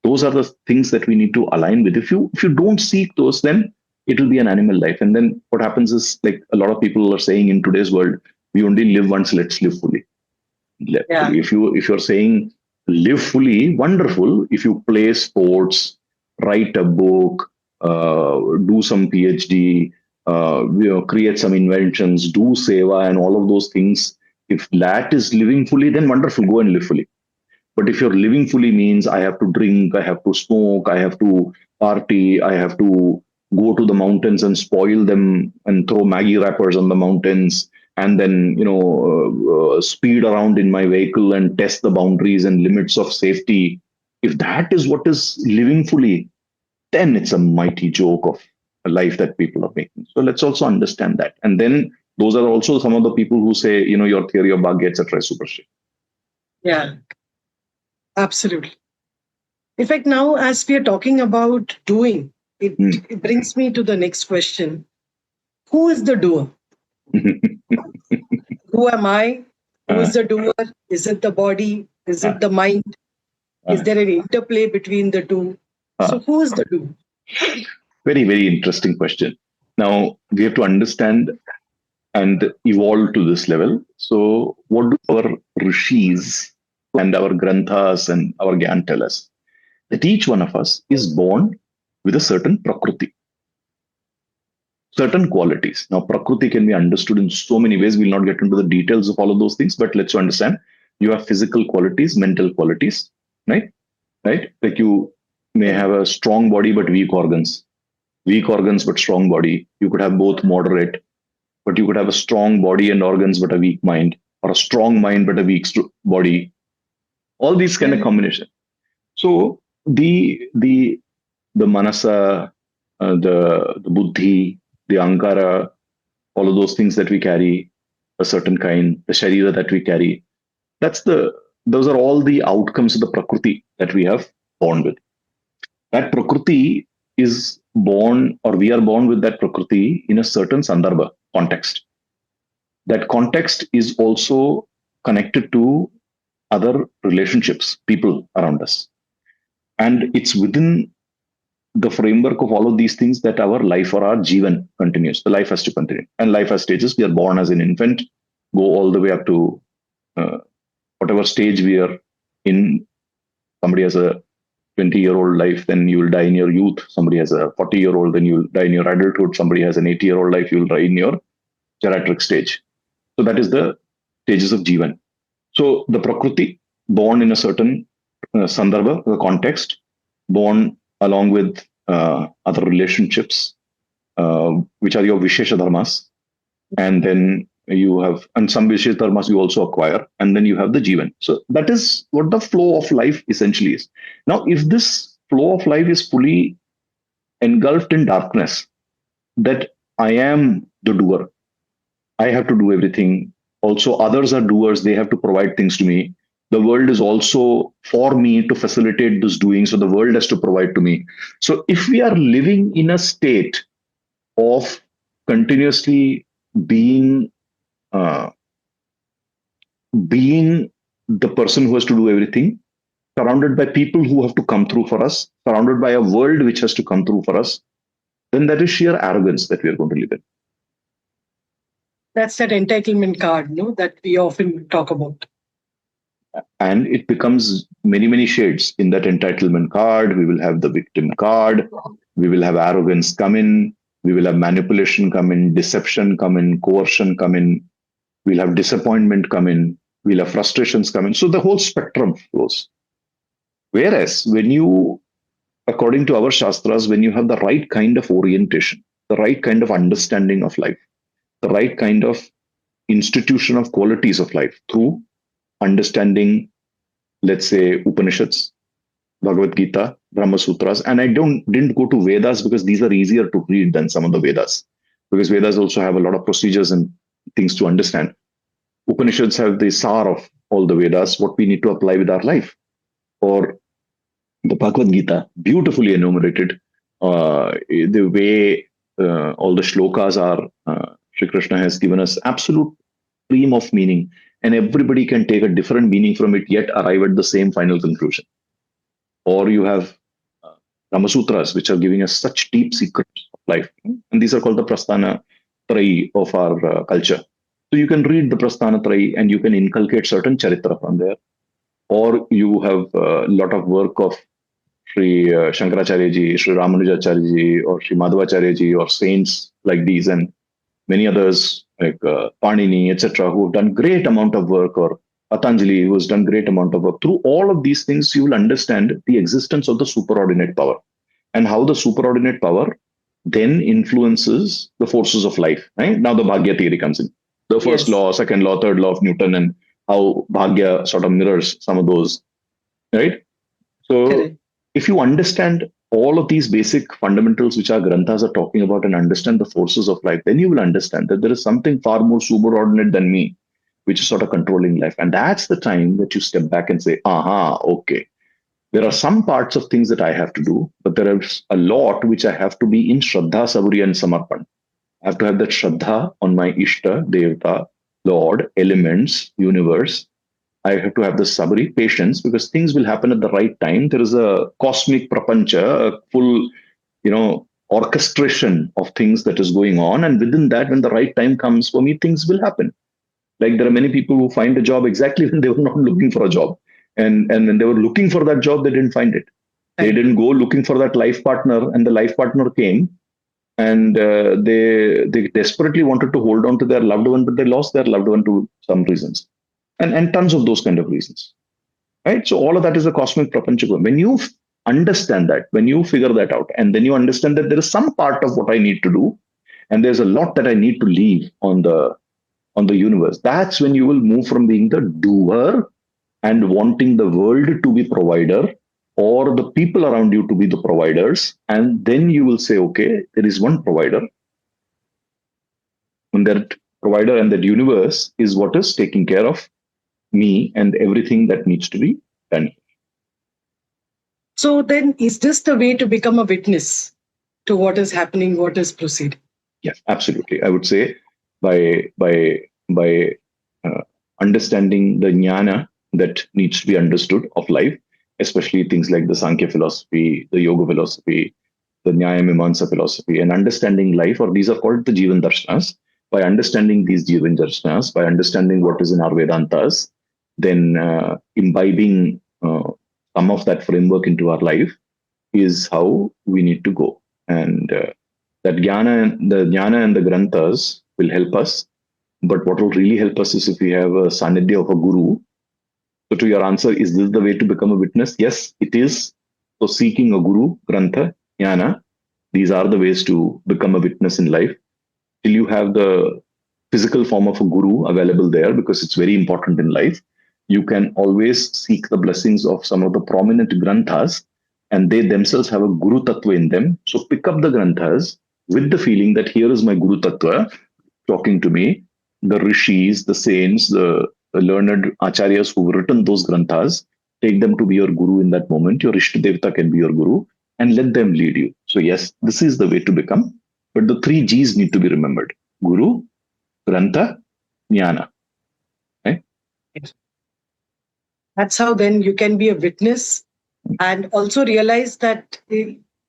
Those are the things that we need to align with. If you don't seek those, then it will be an animal life. And then what happens is, like a lot of people are saying in today's world, we only live once, let's live fully. Yeah. If you're saying live fully, wonderful. If you play sports, write a book, do some PhD, create some inventions, do seva and all of those things, if that is living fully, then wonderful, go and live fully. But if you're living fully means I have to drink, I have to smoke, I have to party, I have to go to the mountains and spoil them and throw Maggie wrappers on the mountains, and then speed around in my vehicle and test the boundaries and limits of safety. If that is what is living fully, then it's a mighty joke of a life that people are making. So let's also understand that. And then those are also some of the people who say, your theory of Bhagya, etc. is superstition. Yeah, absolutely. In fact, now as we are talking about doing, it brings me to the next question. Who is the doer? Who am I? Who is the doer? Is it the body? Is it the mind? Is there an interplay between the two? So who is the doer? Very, very interesting question. Now we have to understand and evolve to this level. So what do our rishis and our granthas and our gyan tell us? That each one of us is born with a certain prakriti, certain qualities. Now, prakriti can be understood in so many ways. We'll not get into the details of all of those things, but let's understand you have physical qualities, mental qualities, right? Right? Like you may have a strong body but weak organs but strong body. You could have both moderate, but you could have a strong body and organs but a weak mind, or a strong mind but a weak body. All these kind of combination. So the manasa, the buddhi, the ankara, all of those things that we carry, a certain kind, the sharira that we carry, those are all the outcomes of the prakriti that we have born with. That prakriti is born, or we are born with that prakriti in a certain sandarbha context. That context is also connected to other relationships, people around us. And it's within the framework of all of these things that our life or our jivan continues. The life has to continue. And life has stages. We are born as an infant, go all the way up to whatever stage we are in. Somebody has a 20-year-old life, then you will die in your youth. Somebody has a 40-year-old, then you will die in your adulthood. Somebody has an 80-year-old life, you will die in your geriatric stage. So that is the stages of jivan. So the prakriti, born in a certain sandarbha, the context, born along with other relationships, which are your Vishesha Dharmas. And then you have, and some Vishesha Dharmas you also acquire, and then you have the Jivan. So that is what the flow of life essentially is. Now, if this flow of life is fully engulfed in darkness, that I am the doer, I have to do everything. Also, others are doers, they have to provide things to me. The world is also for me to facilitate this doing, so the world has to provide to me. So if we are living in a state of continuously being being the person who has to do everything, surrounded by people who have to come through for us, surrounded by a world which has to come through for us, then that is sheer arrogance that we are going to live in. That's that entitlement card, no, that we often talk about. And it becomes many shades. In that entitlement card, we will have the victim card, we will have arrogance come in, we will have manipulation come in, deception come in, coercion come in, we'll have disappointment come in, we'll have frustrations come in. So the whole spectrum flows. Whereas when you, according to our Shastras, when you have the right kind of orientation, the right kind of understanding of life, the right kind of institution of qualities of life through understanding, let's say, Upanishads, Bhagavad Gita, Brahma Sutras, and I didn't go to Vedas because these are easier to read than some of the Vedas, because Vedas also have a lot of procedures and things to understand. Upanishads have the sar of all the Vedas, what we need to apply with our life. Or the Bhagavad Gita, beautifully enumerated, the way all the shlokas are, Shri Krishna has given us absolute stream of meaning, and everybody can take a different meaning from it, yet arrive at the same final conclusion. Or you have Brahma Sutras, which are giving us such deep secrets of life. And these are called the Prasthana Trai of our culture. So you can read the Prasthana Trai and you can inculcate certain charitra from there. Or you have a lot of work of Shri Shankaracharya ji, Shri Ramanujacharya ji, or Shri Madhvacharya ji, or saints like these, and many others like Panini, etc., who have done great amount of work, or Patanjali, who has done great amount of work. Through all of these things, you will understand the existence of the superordinate power and how the superordinate power then influences the forces of life. Right? Now the Bhagya theory comes in. The first law, second law, third law of Newton, and how Bhagya sort of mirrors some of those. Right? So if you understand all of these basic fundamentals which our granthas are talking about and understand the forces of life, then you will understand that there is something far more superordinate than me, which is sort of controlling life. And that's the time that you step back and say, aha, okay. There are some parts of things that I have to do, but there is a lot which I have to be in Shraddha, Saburi, and Samarpan. I have to have that Shraddha on my Ishta, Devta, Lord, elements, universe. I have to have the sabri, patience, because things will happen at the right time. There is a cosmic prapancha, a full, orchestration of things that is going on. And within that, when the right time comes for me, things will happen. Like there are many people who find a job exactly when they were not looking for a job. And when they were looking for that job, they didn't find it. They didn't go looking for that life partner, and the life partner came, and they desperately wanted to hold on to their loved one, but they lost their loved one to some reasons, and tons of those kind of reasons, right? So all of that is a cosmic prapancha. When you understand that, when you figure that out, and then you understand that there is some part of what I need to do, and there's a lot that I need to leave on the universe. That's when you will move from being the doer and wanting the world to be provider, or the people around you to be the providers, and then you will say, okay, there is one provider, and that provider and that universe is what is taking care of me and everything that needs to be done. So then, is this the way to become a witness to what is happening, what is proceeding? Yes, absolutely. I would say by understanding the jnana that needs to be understood of life, especially things like the Sankhya philosophy, the Yoga philosophy, the Nyaya Mimamsa philosophy, and understanding life, or these are called the Jivan Darshanas. By understanding these Jivan Darshanas, by understanding what is in our Vedantas, then imbibing some of that framework into our life is how we need to go. And that jnana and the Granthas will help us. But what will really help us is if we have a sanidhya of a guru. So to your answer, is this the way to become a witness? Yes, it is. So seeking a guru, Grantha, Jnana, these are the ways to become a witness in life. Till you have the physical form of a guru available there, because it's very important in life, you can always seek the blessings of some of the prominent Granthas, and they themselves have a Guru Tattva in them. So pick up the Granthas with the feeling that here is my Guru Tattva talking to me. The rishis, the saints, the learned acharyas who've written those granthas, take them to be your guru in that moment. Your Ishta Devata can be your guru, and let them lead you. So yes, this is the way to become. But the 3 G's need to be remembered: Guru, Grantha, Jnana. Right? That's how then you can be a witness, and also realize that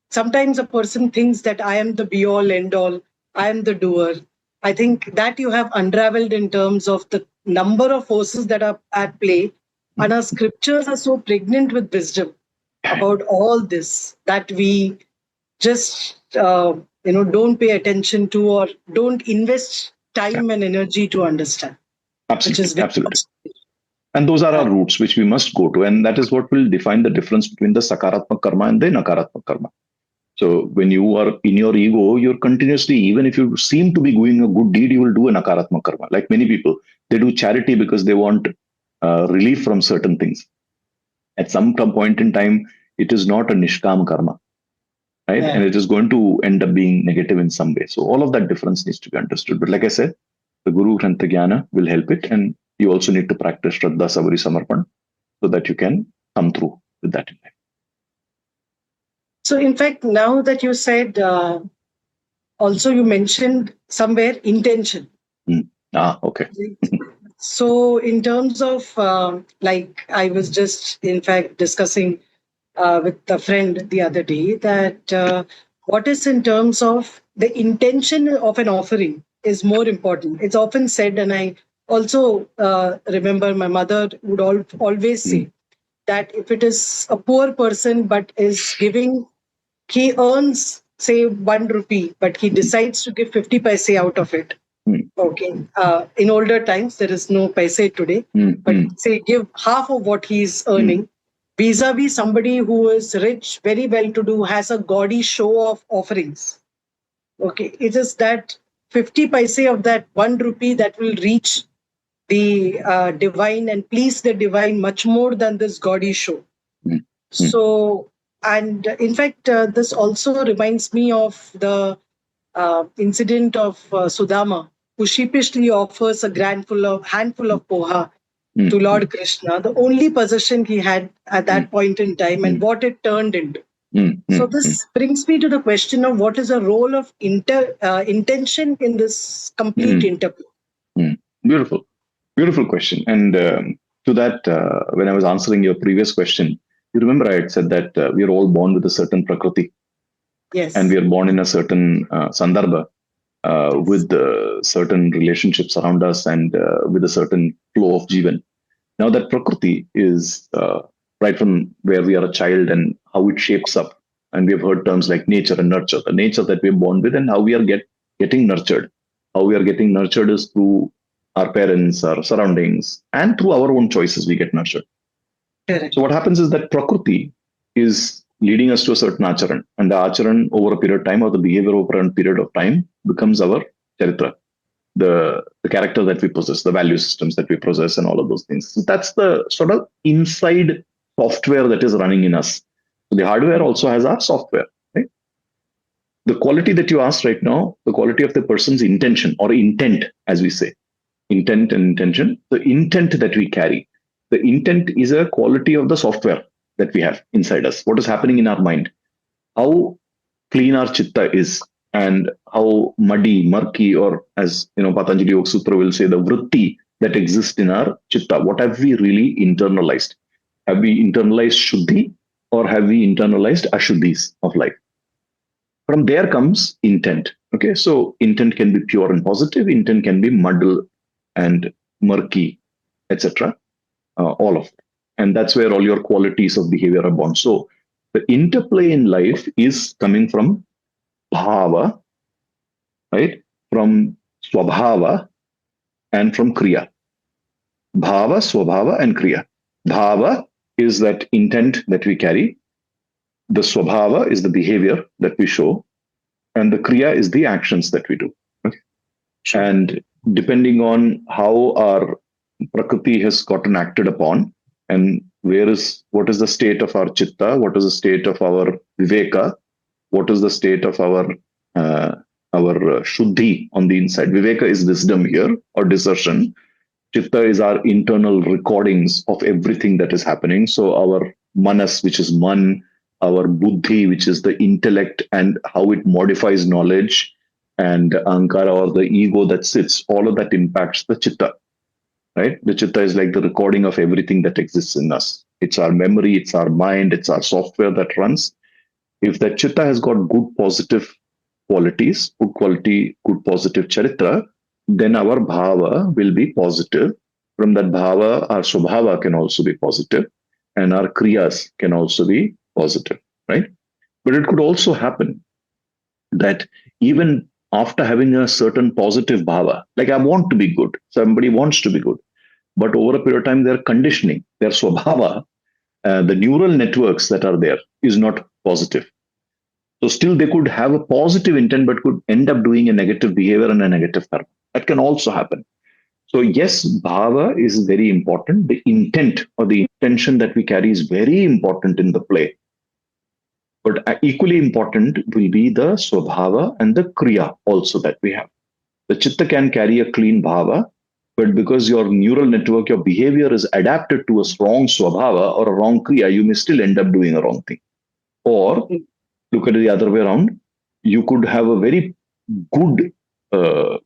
sometimes a person thinks that I am the be all end all, I am the doer. I think that you have unraveled in terms of the number of forces that are at play, and our scriptures are so pregnant with wisdom about all this that we just don't pay attention to, or don't invest time and energy to understand. Absolutely, absolutely. And those are our roots which we must go to, and that is what will define the difference between the sakaratmak karma and the nakaratmak karma. So when you are in your ego, you're continuously, even if you seem to be doing a good deed, you will do a nakaratmak karma. Like many people, they do charity because they want relief from certain things. At some point in time, it is not a nishkam karma, right? Yeah. And it is going to end up being negative in some way. So all of that difference needs to be understood. But like I said, the Guru Grantha Jnana will help it. And you also need to practice Shraddha, Sabari, Samarpan so that you can come through with that in life. So, in fact, now that you said, also you mentioned somewhere intention. Okay. So, in terms of, like I was just, in fact, discussing with a friend the other day that what is in terms of the intention of an offering is more important. It's often said, and I also remember my mother would always say that if it is a poor person but is giving, he earns say 1 rupee, but he decides to give 50 paise out of it. Okay. In older times, there is no paise today, but say give half of what he's earning vis-a-vis somebody who is rich, very well-to-do, has a gaudy show of offerings. Okay. It is that 50 paise of that 1 rupee that will reach the divine and please the divine much more than this gaudy show. So, and in fact, this also reminds me of the incident of Sudama, who sheepishly offers a handful of poha to Lord Krishna, the only possession he had at that point in time, and what it turned into. So this brings me to the question of what is the role of intention in this complete interplay. Beautiful. Beautiful question. And to that, when I was answering your previous question, you remember I had said that we are all born with a certain prakriti. Yes. And we are born in a certain sandarbha with certain relationships around us and with a certain flow of jivan. Now that Prakriti is right from where we are a child and how it shapes up. And we have heard terms like nature and nurture, the nature that we are born with and how we are getting nurtured. How we are getting nurtured is through our parents, our surroundings, and through our own choices we get nurtured. Correct. So what happens is that Prakriti is leading us to a certain acharan, and the acharan over a period of time or the behavior over a period of time becomes our charitra, the character that we possess, the value systems that we possess, and all of those things. So that's the sort of inside software that is running in us. So the hardware also has our software. Right? The quality that you asked right now, the quality of the person's intention or intent, as we say, intent and intention, the intent that we carry. The intent is a quality of the software that we have inside us. What is happening in our mind? How clean our chitta is, and how muddy, murky, or as Patanjali Yoga Sutra will say, the vritti that exists in our chitta. What have we really internalized? Have we internalized shuddhi, or have we internalized ashuddhis of life? From there comes intent. Okay, so intent can be pure and positive. Intent can be muddled and murky, etc. All of it, and that's where all your qualities of behavior are born. So the interplay in life is coming from bhava, right? From swabhava and from kriya. Bhava, swabhava, and kriya. Bhava is that intent that we carry. The swabhava is the behavior that we show, and the kriya is the actions that we do. Okay? Sure. And depending on how our prakriti has gotten acted upon, and what is the state of our chitta, what is the state of our viveka, what is the state of our shuddhi on the inside. Viveka is wisdom here, or discernment. Chitta is our internal recordings of everything that is happening. So our manas, which is man, our buddhi, which is the intellect and how it modifies knowledge, and ankara, or the ego that sits, all of that impacts the chitta. Right? The chitta is like the recording of everything that exists in us. It's our memory, it's our mind, it's our software that runs. If that chitta has got good positive qualities, good quality, good positive charitra, then our bhava will be positive. From that bhava, our swabhava can also be positive, and our kriyas can also be positive, right? But it could also happen that even after having a certain positive bhava, like I want to be good, somebody wants to be good, but over a period of time, their conditioning, their swabhava, the neural networks that are there is not positive. So still they could have a positive intent, but could end up doing a negative behavior and a negative karma. That can also happen. So yes, bhava is very important. The intent or the intention that we carry is very important in the play. But equally important will be the swabhava and the kriya also that we have. The chitta can carry a clean bhava, but because your neural network, your behavior is adapted to a strong swabhava or a wrong kriya, you may still end up doing a wrong thing. Or look at it the other way around. You could have a very good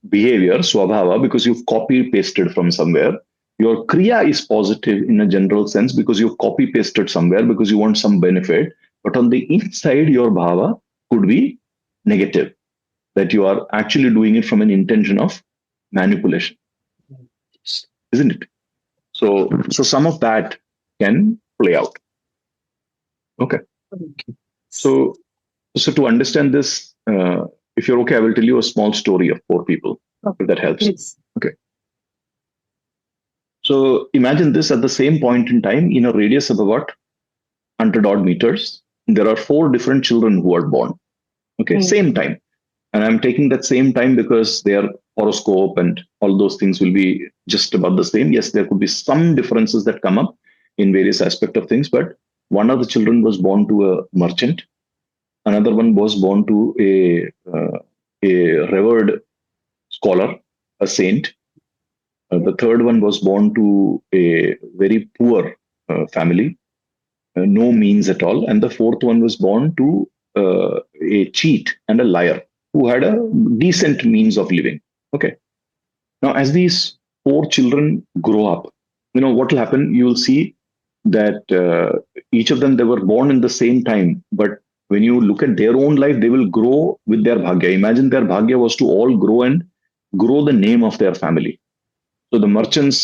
behavior, swabhava, because you've copy pasted from somewhere. Your kriya is positive in a general sense because you've copy pasted somewhere because you want some benefit. But on the inside, your bhava could be negative, that you are actually doing it from an intention of manipulation, isn't it? So some of that can play out. Okay. So to understand this, if you're okay, I will tell you a small story of 4 people, if that helps. Yes. Okay. So imagine this: at the same point in time, in a radius of about 100 odd meters, there are 4 different children who are born. Okay, same time. And I'm taking that same time because their horoscope and all those things will be just about the same. Yes, there could be some differences that come up in various aspects of things, but one of the children was born to a merchant. Another one was born to a revered scholar, a saint. The third one was born to a very poor family, no means at all. And the fourth one was born to a cheat and a liar who had a decent means of living. Okay. Now, as these 4 children grow up, what will happen? You will see that each of them, they were born in the same time, but when you look at their own life, they will grow with their Bhagya. Imagine their Bhagya was to all grow and grow the name of their family. So the merchant's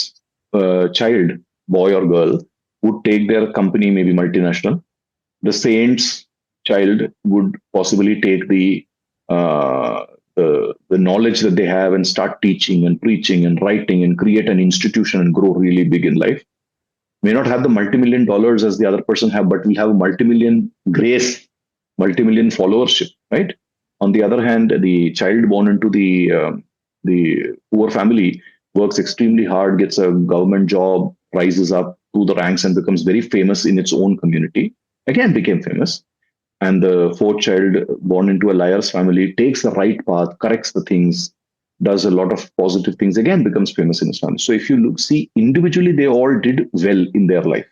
child, boy or girl, would take their company, maybe multinational. The saint's child would possibly take the knowledge that they have and start teaching and preaching and writing and create an institution and grow really big in life. May not have the multi-million dollars as the other person have, but we have multi-million grace, multi-million followership, right? On the other hand, the child born into the poor family works extremely hard, gets a government job, rises up to the ranks and becomes very famous in its own community. Again, became famous. And the fourth child born into a liar's family takes the right path, corrects the things, does a lot of positive things, again becomes famous in his family. So if you see individually, they all did well in their life.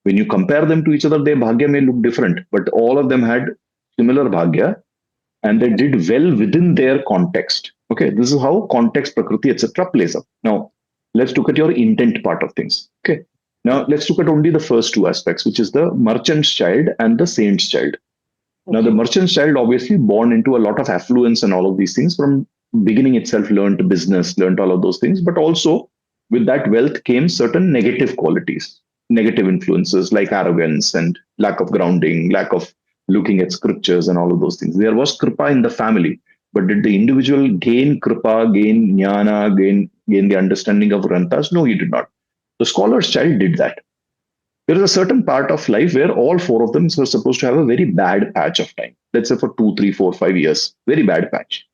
When you compare them to each other, their Bhagya may look different, but all of them had similar Bhagya and they did well within their context. Okay, this is how context, Prakriti, etc. plays up. Now, let's look at your intent part of things. Okay, now let's look at only the first two aspects, which is the merchant's child and the saint's child. Now, the merchant's child obviously born into a lot of affluence and all of these things from beginning itself, learned business, learned all of those things, but also with that wealth came certain negative qualities, negative influences like arrogance and lack of grounding, lack of looking at scriptures and all of those things. There was kripa in the family, but did the individual gain kripa, gain jnana, gain the understanding of Granthas? No, he did not. The scholar's child did that. There is a certain part of life where all four of them were supposed to have a very bad patch of time. Let's say for 2, 3, 4, 5 years, very bad patch.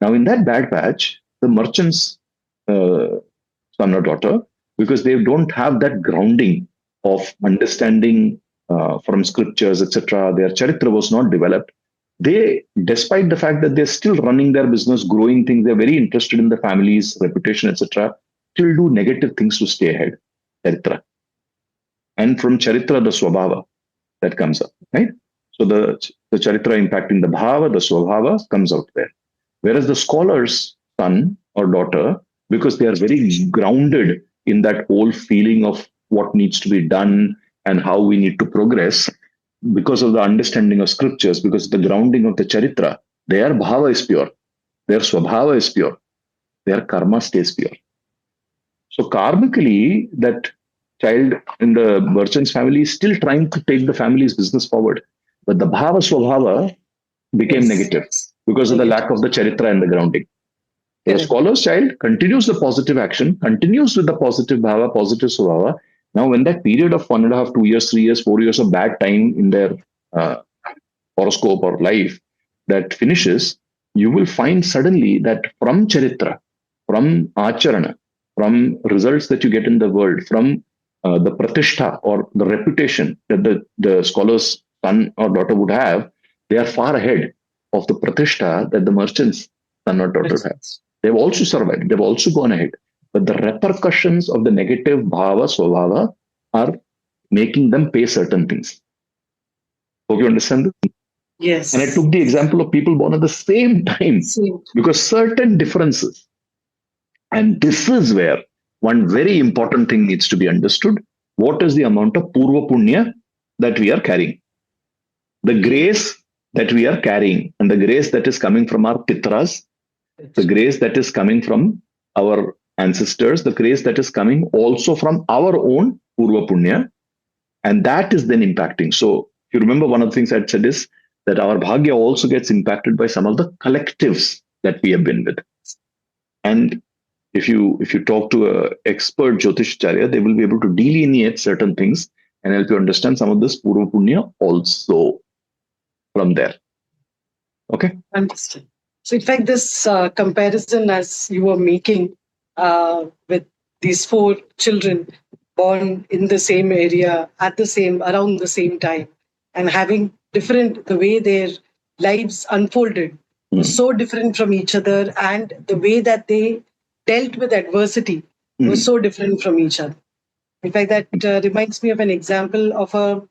Now, in that bad patch, the merchant's son or daughter, because they don't have that grounding of understanding from scriptures, etc., their charitra was not developed. They, despite the fact that they're still running their business, growing things, they're very interested in the family's reputation, etc., still do negative things to stay ahead. Charitra. And from charitra, the swabhava that comes up, right? So the charitra impacting the bhava, the swabhava comes out there. Whereas the scholar's son or daughter, because they are very grounded in that whole feeling of what needs to be done and how we need to progress, because of the understanding of scriptures, because of the grounding of the charitra, their bhava is pure, their swabhava is pure, their karma stays pure. So karmically, that child in the merchant's family is still trying to take the family's business forward. But the bhava swabhava became negative because of the lack of the charitra and the grounding. The scholar's child continues the positive action, continues with the positive bhava, positive swabhava. Now, when that period of 1.5, 2 years, 3 years, 4 years of bad time in their horoscope or life that finishes, you will find suddenly that from charitra, from acharana, from results that you get in the world, from the pratishtha or the reputation that the scholar's son or daughter would have, they are far ahead of the pratishtha that the merchant's son or daughter has. They've also survived. They've also gone ahead. But the repercussions of the negative bhava, swabhava are making them pay certain things. Hope you understand this? Yes. And I took the example of people born at the same time because certain differences. And this is where one very important thing needs to be understood. What is the amount of purva punya that we are carrying? The grace that we are carrying and the grace that is coming from our pitras, the grace that is coming from our ancestors, the grace that is coming also from our own purva punya, and that is then impacting. So if you remember, one of the things I said is that our bhagya also gets impacted by some of the collectives that we have been with. And if you talk to an expert Jyotish Acharya, they will be able to delineate certain things and help you understand some of this purva punya also from there. Okay? Understood. So in fact, this comparison as you were making with these 4 children born in the same area around the same time and having different, the way their lives unfolded was so different from each other, and the way that they dealt with adversity was so different from each other. In fact, that reminds me of an example of a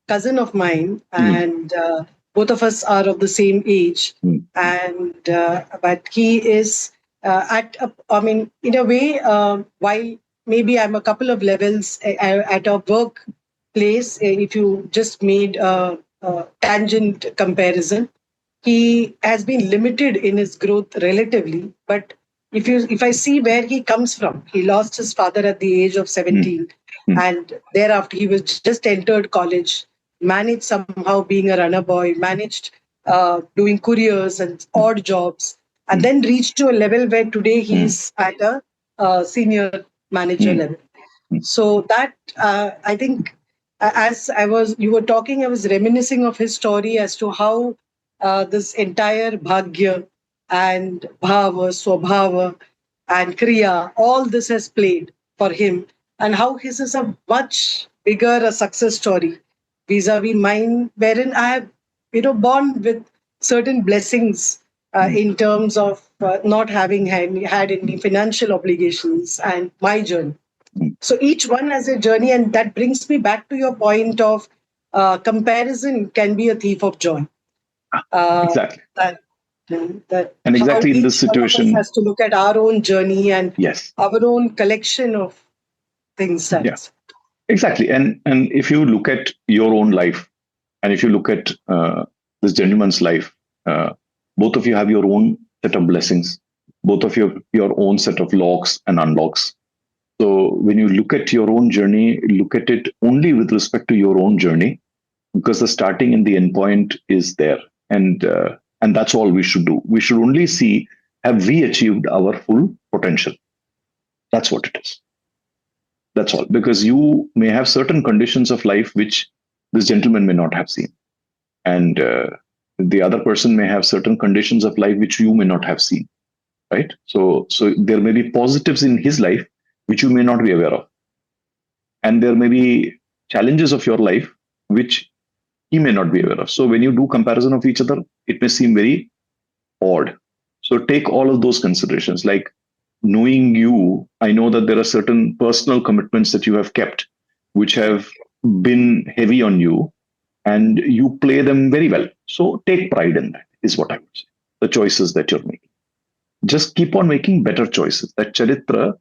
cousin of mine, and both of us are of the same age, and but he is in a way, while maybe I'm a couple of levels at a workplace, if you just made a tangent comparison. He has been limited in his growth relatively, but if I see where he comes from, he lost his father at the age of 17, and thereafter he was just entered college, managed somehow being a runner boy, managed doing couriers and odd jobs, and then reached to a level where today he's at a senior manager level. So that I think, as you were talking, I was reminiscing of his story as to how this entire Bhagya and Bhava, Swabhava and Kriya, all this has played for him, and how his is a much bigger a success story vis-a-vis mine, wherein I have, born with certain blessings in terms of not having had any financial obligations and my journey. So each one has a journey, and that brings me back to your point of comparison can be a thief of joy. Exactly. That and exactly in this each one of situation, us has to look at our own journey and yes, our own collection of things. Exactly. And if you look at your own life, and if you look at this gentleman's life, both of you have your own set of blessings, both of you your own set of locks and unlocks. So when you look at your own journey, look at it only with respect to your own journey, because the starting and the end point is there, and that's all we should do. We should only see, have we achieved our full potential? That's what it is. That's all. Because you may have certain conditions of life which this gentleman may not have seen, and the other person may have certain conditions of life which you may not have seen. Right? So there may be positives in his life which you may not be aware of, and there may be challenges of your life which he may not be aware of. So when you do comparison of each other, it may seem very odd. So take all of those considerations. Like, knowing you, I know that there are certain personal commitments that you have kept, which have been heavy on you, and you play them very well. So take pride in that, is what I would say. The choices that you're making. Just keep on making better choices. That charitra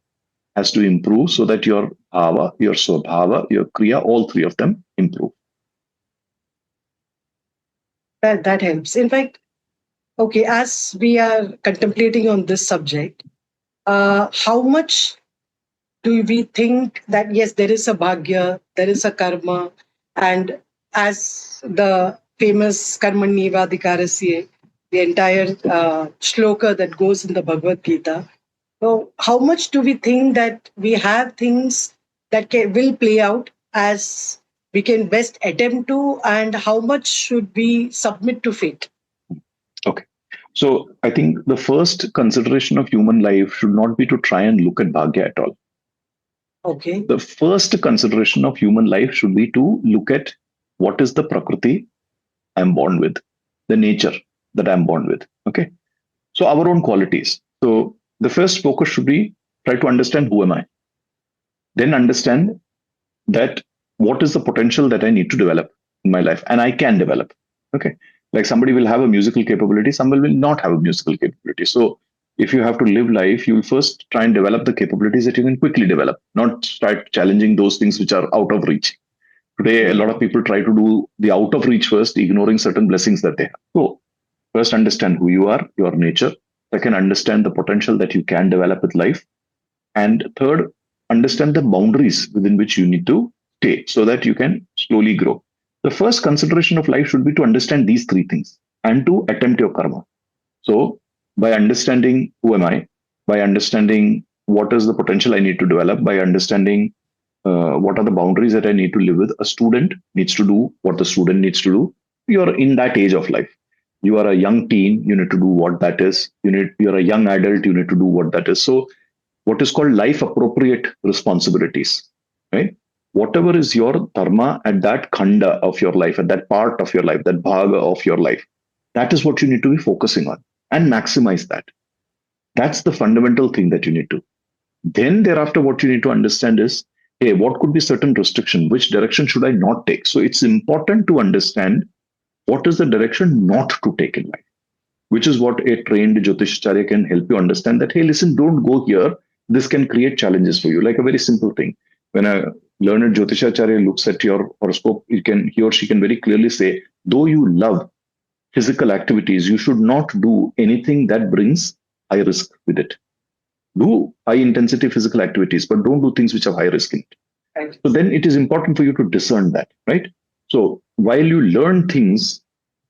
has to improve so that your bhava, your swabhava, your kriya, all three of them improve. That helps. In fact, okay, as we are contemplating on this subject, how much do we think that, yes, there is a bhagya, there is a karma, and as the famous karmanyevadhikarasya, the entire shloka that goes in the Bhagavad Gita, so how much do we think that we have things that will play out as we can best attempt to, and how much should we submit to fate? Okay. So I think the first consideration of human life should not be to try and look at bhagya at all. Okay. The first consideration of human life should be to look at what is the prakriti I'm born with, the nature that I'm born with. Okay. So our own qualities. So the first focus should be try to understand who am I. Then understand that what is the potential that I need to develop in my life, and I can develop. Okay. Like somebody will have a musical capability, somebody will not have a musical capability. So if you have to live life, you will first try and develop the capabilities that you can quickly develop, not start challenging those things which are out of reach. Today, a lot of people try to do the out of reach first, ignoring certain blessings that they have. So first understand who you are, your nature. Second, understand the potential that you can develop with life. And third, understand the boundaries within which you need to stay so that you can slowly grow. The first consideration of life should be to understand these three things and to attempt your karma. So by understanding who am I, by understanding what is the potential I need to develop, by understanding what are the boundaries that I need to live with, a student needs to do what the student needs to do. You're in that age of life. You are a young teen, you need to do what that is. You're a young adult, you need to do what that is. So what is called life appropriate responsibilities, right? Whatever is your dharma at that khanda of your life, at that part of your life, that bhaga of your life, that is what you need to be focusing on and maximize that. That's the fundamental thing that you need to. Then thereafter, what you need to understand is, hey, what could be certain restriction? Which direction should I not take? So it's important to understand what is the direction not to take in life, which is what a trained Jyotishacharya can help you understand that, hey, listen, don't go here. This can create challenges for you. Like a very simple thing. When a learned Jyotishacharya looks at your horoscope, he or she can very clearly say, though you love physical activities, you should not do anything that brings high risk with it. Do high intensity physical activities, but don't do things which have high risk in it. Right. So then it is important for you to discern that, right? So while you learn things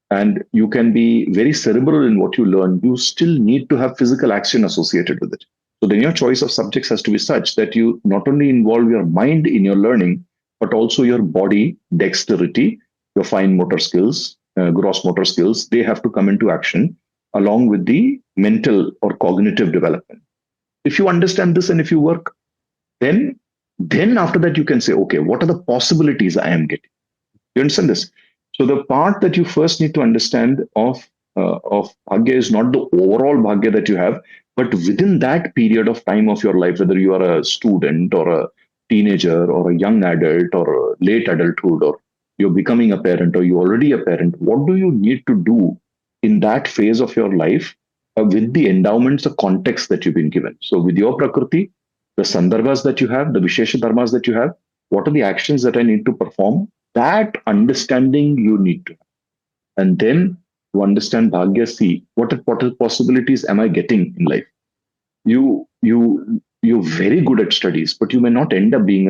and you can be very cerebral in what you learn, you still need to have physical action associated with it. So then your choice of subjects has to be such that you not only involve your mind in your learning, but also your body, dexterity, your fine motor skills, gross motor skills, they have to come into action along with the mental or cognitive development. If you understand this and if you work, then after that you can say, okay, what are the possibilities I am getting? You understand this? So the part that you first need to understand of Bhagya is not the overall Bhagya that you have, but within that period of time of your life, whether you are a student or a teenager or a young adult or a late adulthood, or you're becoming a parent or you're already a parent, what do you need to do in that phase of your life with the endowments, the context that you've been given? So with your Prakriti, the Sandarbhas that you have, the Vishesha Dharmas that you have, what are the actions that I need to perform? That understanding you need to have. And then to understand Bhagya, see what possibilities am I getting in life? You're very good at studies, but you may not end up being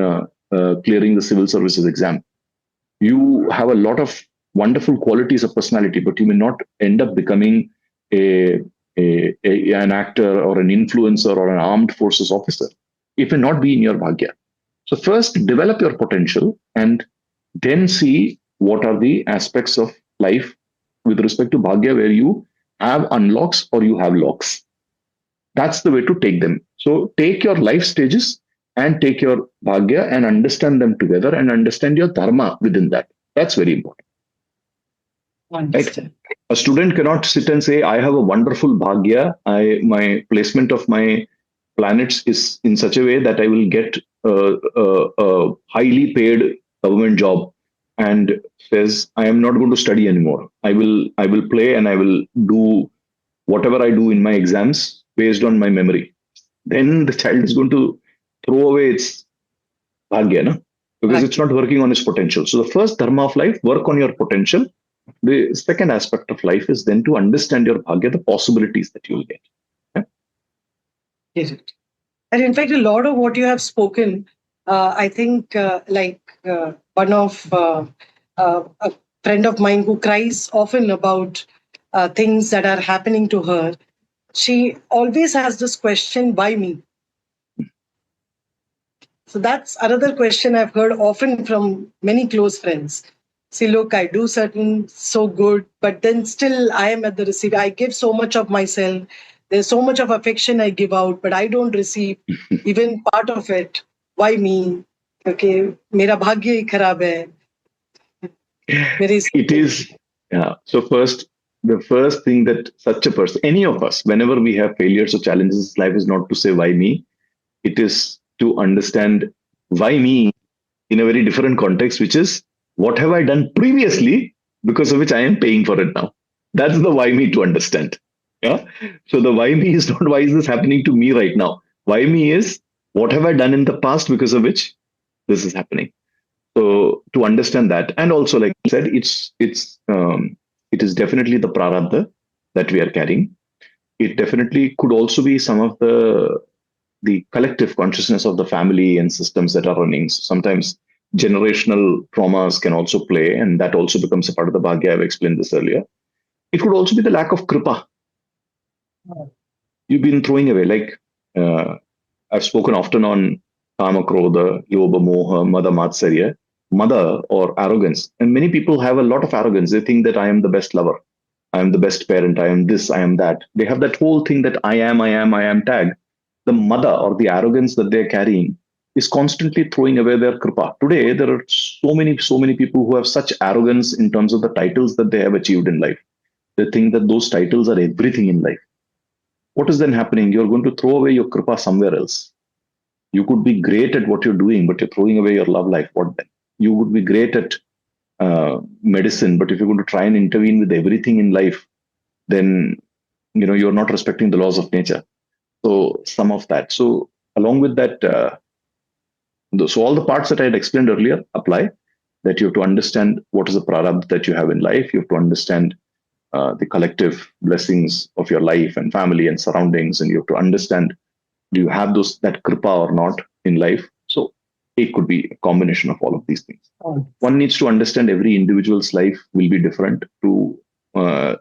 clearing the civil services exam. You have a lot of wonderful qualities of personality, but you may not end up becoming an actor or an influencer or an armed forces officer. It may not be in your Bhagya. So first develop your potential and then see what are the aspects of life with respect to Bhagya where you have unlocks or you have locks. That's the way to take them. So take your life stages and take your Bhagya and understand them together and understand your Dharma within that. That's very important. Right? A student cannot sit and say, I have a wonderful Bhagya. My placement of my planets is in such a way that I will get a highly paid government job, and says, I am not going to study anymore. I will play and I will do whatever I do in my exams based on my memory. Then the child is going to throw away its Bhagya, no? Because Right. it's not working on its potential. So the first dharma of life, work on your potential. The second aspect of life is then to understand your Bhagya, the possibilities that you will get. Get it. And in fact, a lot of what you have spoken, I think, one of a friend of mine who cries often about things that are happening to her, she always has this question, why me? So that's another question I've heard often from many close friends. See, look, I do certain so good, but then still I am at the receiver. I give so much of myself. There's so much of affection I give out, but I don't receive even part of it. Why me? Okay, mera bhagya hi kharab hai. It is, yeah. So the first thing that such a person, any of us, whenever we have failures or challenges in life, is not to say why me. It is to understand why me in a very different context, which is what have I done previously because of which I am paying for it now. That's the why me to understand. Yeah. So the why me is not why is this happening to me right now. Why me is what have I done in the past because of which this is happening. So to understand that, and also like I said, it is definitely the prarabdha that we are carrying. It definitely could also be some of the collective consciousness of the family and systems that are running. So sometimes generational traumas can also play, and that also becomes a part of the bhagya. I've explained this earlier. It could also be the lack of kripa. You've been throwing away. Like I've spoken often on kama, krodha, yoga, moha, mada, matsarya, mada or arrogance. And many people have a lot of arrogance. They think that I am the best lover. I am the best parent. I am this, I am that. They have that whole thing that I am tag. The mada or the arrogance that they're carrying is constantly throwing away their kripa. Today, there are so many people who have such arrogance in terms of the titles that they have achieved in life. They think that those titles are everything in life. What is then happening? You're going to throw away your kripa somewhere else. You could be great at what you're doing, but you're throwing away your love life. What then? You would be great at medicine, but if you're going to try and intervene with everything in life, then you're not respecting the laws of nature. So some of that. So along with that, so all the parts that I had explained earlier apply. that you have to understand what is the prarabdha that you have in life. You have to understand the collective blessings of your life and family and surroundings, and you have to understand, do you have that kripa or not in life? So it could be a combination of all of these things. One needs to understand every individual's life will be different to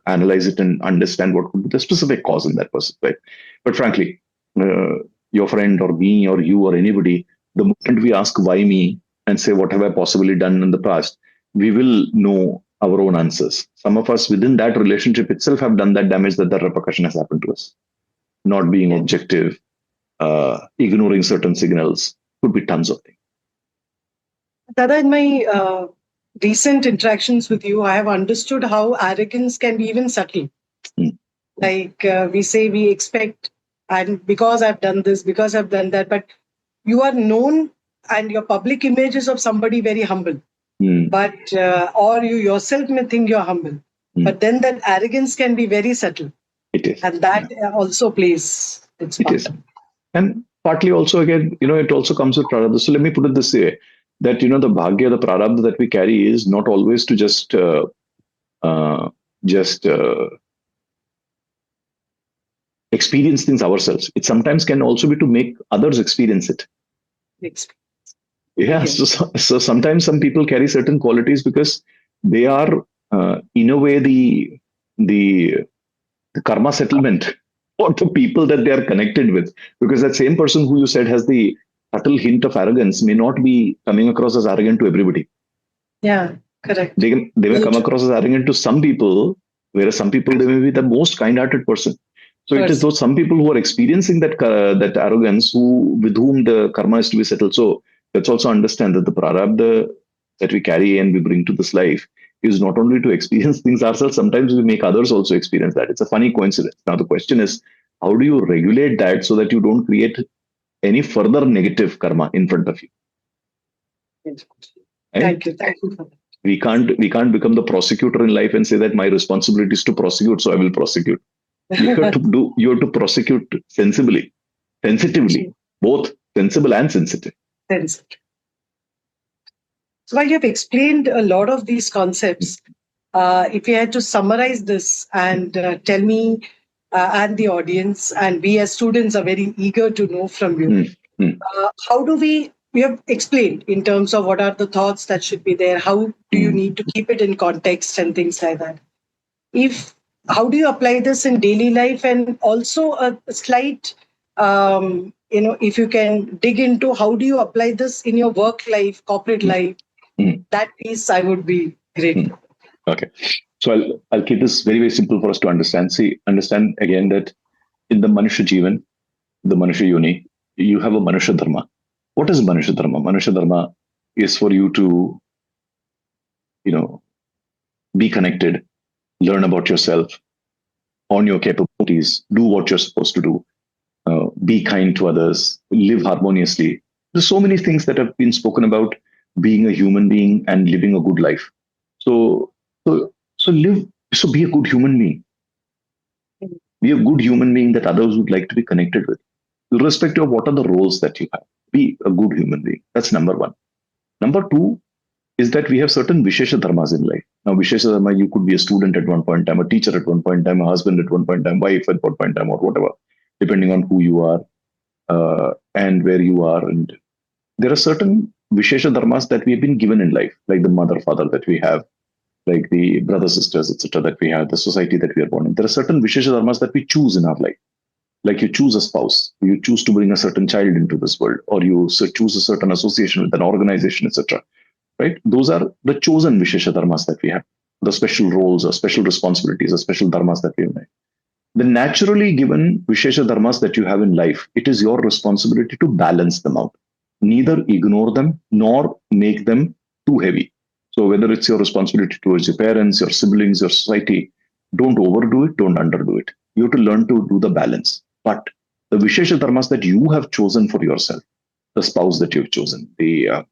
analyze it and understand what could be the specific cause in that person's life. But frankly, your friend or me or you or anybody, the moment we ask why me and say what have I possibly done in the past, we will know our own answers. Some of us within that relationship itself have done that damage, that the repercussion has happened to us. Not being objective, ignoring certain signals, could be tons of things. Dada, in my recent interactions with you, I have understood how arrogance can be even subtle. Like we say, we expect, and because I've done this, because I've done that, but you are known and your public image is of somebody very humble. But or you yourself may think you're humble, but then that arrogance can be very subtle. It is, and that also plays its part. It is, and partly also again, it also comes with prarabdha. So let me put it this way: that the bhagya, the prarabdha that we carry is not always to just experience things ourselves. It sometimes can also be to make others experience it. Yeah. So sometimes some people carry certain qualities because they are, in a way, the karma settlement for the people that they are connected with. Because that same person who you said has the subtle hint of arrogance may not be coming across as arrogant to everybody. Yeah, correct. They may come across as arrogant to some people, whereas some people, they may be the most kind-hearted person. So it is those some people who are experiencing that arrogance with whom the karma is to be settled. So let's also understand that the prarabdha that we carry and we bring to this life is not only to experience things ourselves, sometimes we make others also experience that. It's a funny coincidence. Now the question is, how do you regulate that so that you don't create any further negative karma in front of you? Thank you for that. We can't become the prosecutor in life and say that my responsibility is to prosecute, so I will prosecute. You have to prosecute sensibly, sensitively, both sensible and sensitive. So while you have explained a lot of these concepts, if you had to summarize this and tell me and the audience, and we as students are very eager to know from you, how do we have explained in terms of what are the thoughts that should be there, how do you need to keep it in context and things like that? How do you apply this in daily life, and also a slight, if you can dig into how do you apply this in your work life, corporate life, that piece I would be grateful. Okay. So I'll keep this very, very simple for us to understand. Understand again that in the Manusha Jivan, the Manusha Yoni, you have a Manusha Dharma. What is Manusha Dharma? Manusha Dharma is for you to, be connected, learn about yourself, on your capabilities, do what you're supposed to do, be kind to others, live harmoniously. There's so many things that have been spoken about being a human being and living a good life. So be a good human being. Be a good human being that others would like to be connected with, irrespective of what are the roles that you have. Be a good human being. That's number one. Number two is that we have certain Vishesha Dharmas in life. Now, Vishesha Dharma, you could be a student at one point in time, a teacher at one point in time, a husband at one point in time, wife at one point in time, or whatever, depending on who you are and where you are. And there are certain Vishesha Dharmas that we have been given in life, like the mother, father that we have, like the brothers, sisters, etc. that we have, the society that we are born in. There are certain Vishesha Dharmas that we choose in our life. Like you choose a spouse, you choose to bring a certain child into this world, or you choose a certain association with an organization, etc. Right? Those are the chosen Vishesha Dharmas that we have, the special roles or special responsibilities or special dharmas that we have. The naturally given Vishesha Dharmas that you have in life, it is your responsibility to balance them out. Neither ignore them nor make them too heavy. So whether it's your responsibility towards your parents, your siblings, your society, don't overdo it, don't underdo it. You have to learn to do the balance. But the Vishesha Dharmas that you have chosen for yourself, the spouse that you've chosen, the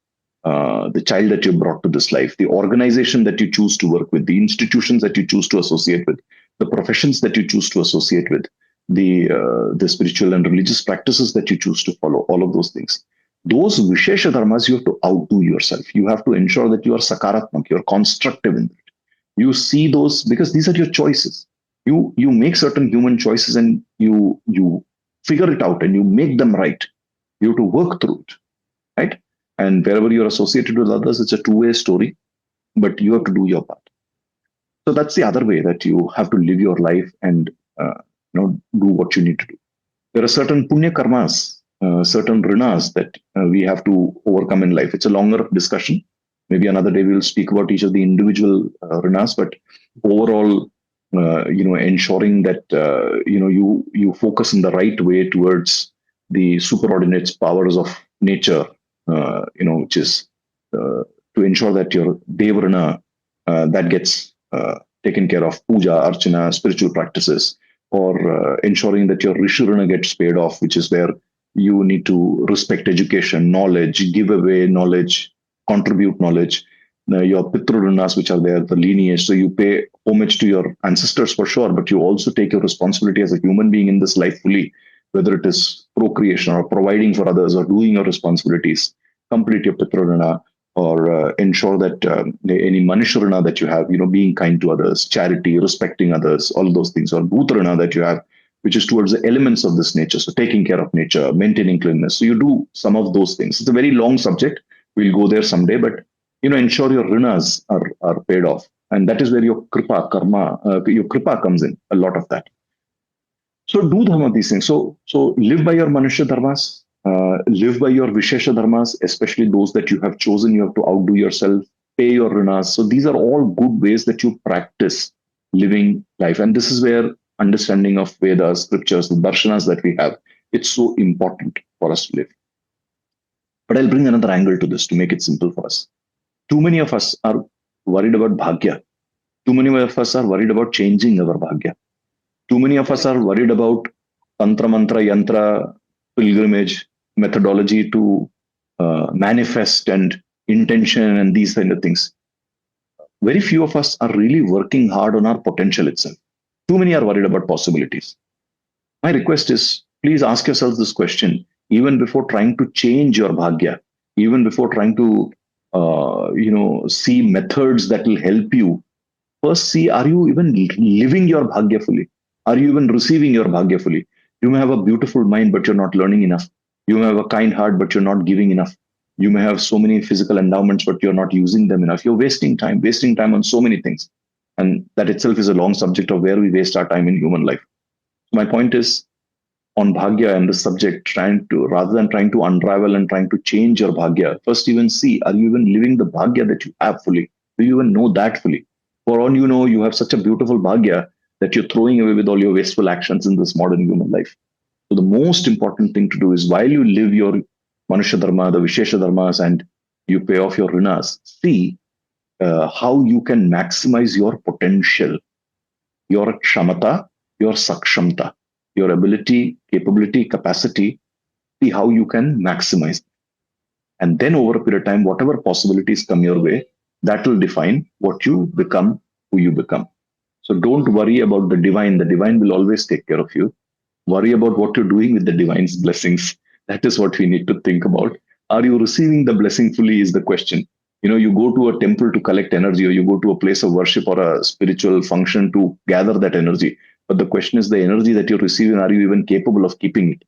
child that you brought to this life, the organization that you choose to work with, the institutions that you choose to associate with, the professions that you choose to associate with, the spiritual and religious practices that you choose to follow, all of those things. Those Vishesha Dharmas, you have to outdo yourself. You have to ensure that you are Sakaratmak, you're constructive in it. You see those because these are your choices. You make certain human choices and you figure it out and you make them right. You have to work through it, right? And wherever you're associated with others, it's a two-way story, but you have to do your part. So that's the other way that you have to live your life and do what you need to do. There are certain punya karmas, certain rinas that we have to overcome in life. It's a longer discussion. Maybe another day we'll speak about each of the individual rinas, but overall, ensuring that you focus in the right way towards the superordinate powers of nature, which is to ensure that your devrana that gets taken care of, puja, archana, spiritual practices, or ensuring that your rishirana gets paid off, which is where you need to respect education, knowledge, give away knowledge, contribute knowledge. Your pitruranas, which are there, the lineage. So you pay homage to your ancestors for sure, but you also take your responsibility as a human being in this life fully, whether it is procreation or providing for others or doing your responsibilities. Complete your pitrurana, or ensure that any manusharana that you have, being kind to others, charity, respecting others, all those things, or bhutarana that you have, which is towards the elements of this nature. So taking care of nature, maintaining cleanliness. So you do some of those things. It's a very long subject. We'll go there someday, but ensure your rinas are paid off. And that is where your kripa, karma, your kripa comes in, a lot of that. So do some of these things. So live by your Manushya Dharmas, live by your Vishesha Dharmas, especially those that you have chosen. You have to outdo yourself, pay your rinas. So these are all good ways that you practice living life. And this is where understanding of Vedas, scriptures, the darshanas that we have, it's so important for us to live. But I'll bring another angle to this to make it simple for us. Too many of us are worried about Bhagya. Too many of us are worried about changing our Bhagya. Too many of us are worried about tantra, mantra, yantra, pilgrimage, methodology to manifest and intention and these kind of things. Very few of us are really working hard on our potential itself. Too many are worried about possibilities. My request is, please ask yourselves this question, even before trying to change your Bhagya, even before trying to see methods that will help you. First, see, are you even living your Bhagya fully? Are you even receiving your Bhagya fully? You may have a beautiful mind, but you're not learning enough. You may have a kind heart, but you're not giving enough. You may have so many physical endowments, but you're not using them enough. You're wasting time on so many things. And that itself is a long subject of where we waste our time in human life. My point is, on Bhagya and the subject, rather than trying to unravel and trying to change your Bhagya, first even see, are you even living the Bhagya that you have fully? Do you even know that fully? For all you know, you have such a beautiful Bhagya that you're throwing away with all your wasteful actions in this modern human life. So the most important thing to do is, while you live your Manushya Dharma, the Vishesha Dharmas, and you pay off your rinas, see how you can maximize your potential, your kshamata, your sakshamta, your ability, capability, capacity, see how you can maximize. And then over a period of time, whatever possibilities come your way, that will define what you become, who you become. So don't worry about the divine. The divine will always take care of you. Worry about what you're doing with the divine's blessings. That is what we need to think about. Are you receiving the blessing fully is the question. You go to a temple to collect energy, or you go to a place of worship or a spiritual function to gather that energy. But the question is, the energy that you're receiving, are you even capable of keeping it?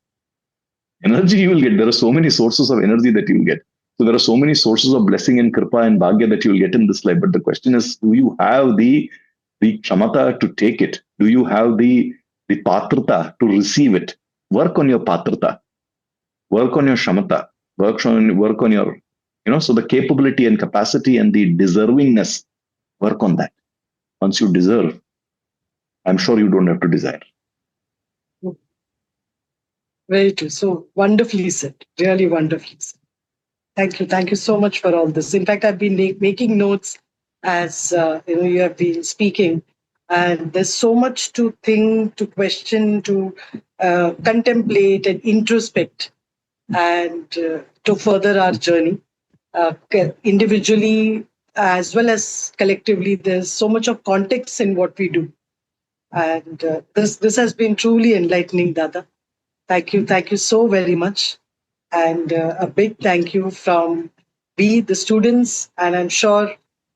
Energy you will get. There are so many sources of energy that you will get. So there are so many sources of blessing and kripa and bhagya that you will get in this life. But the question is, do you have the kshamata to take it? Do you have the patrata to receive it? Work on your patrata. Work on your shamata. Work on your, so the capability and capacity and the deservingness, work on that. Once you deserve, I'm sure you don't have to desire. Very true. So wonderfully said. Really wonderfully said. Thank you. Thank you so much for all this. In fact, I've been making notes as you have been speaking, and there's so much to think, to question, to contemplate and introspect, and to further our journey individually as well as collectively. There's so much of context in what we do, and this has been truly enlightening, Dada. Thank you so very much. And a big thank you from we, the students, and I'm sure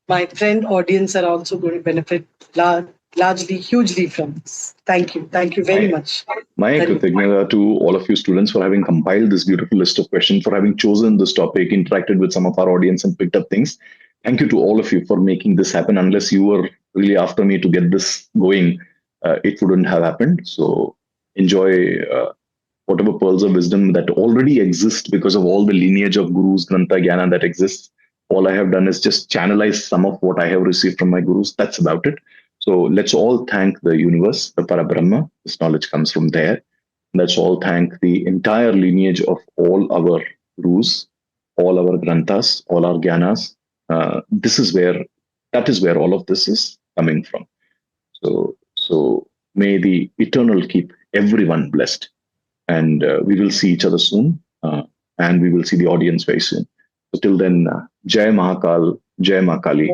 my friend audience are also going to benefit largely, hugely from this. Thank you. Thank you very much. My Krityagnata to all of you students for having compiled this beautiful list of questions, for having chosen this topic, interacted with some of our audience and picked up things. Thank you to all of you for making this happen. Unless you were really after me to get this going, it wouldn't have happened. So enjoy whatever pearls of wisdom that already exist because of all the lineage of gurus, Grantha, Jnana that exists. All I have done is just channelize some of what I have received from my gurus. That's about it. So let's all thank the universe, the Parabrahma. This knowledge comes from there. Let's all thank the entire lineage of all our gurus, all our Granthas, all our Jnanas. That is where all of this is coming from. So may the eternal keep everyone blessed. And we will see each other soon. And we will see the audience very soon. So till then, Jai Mahakal, Jai Mahakali.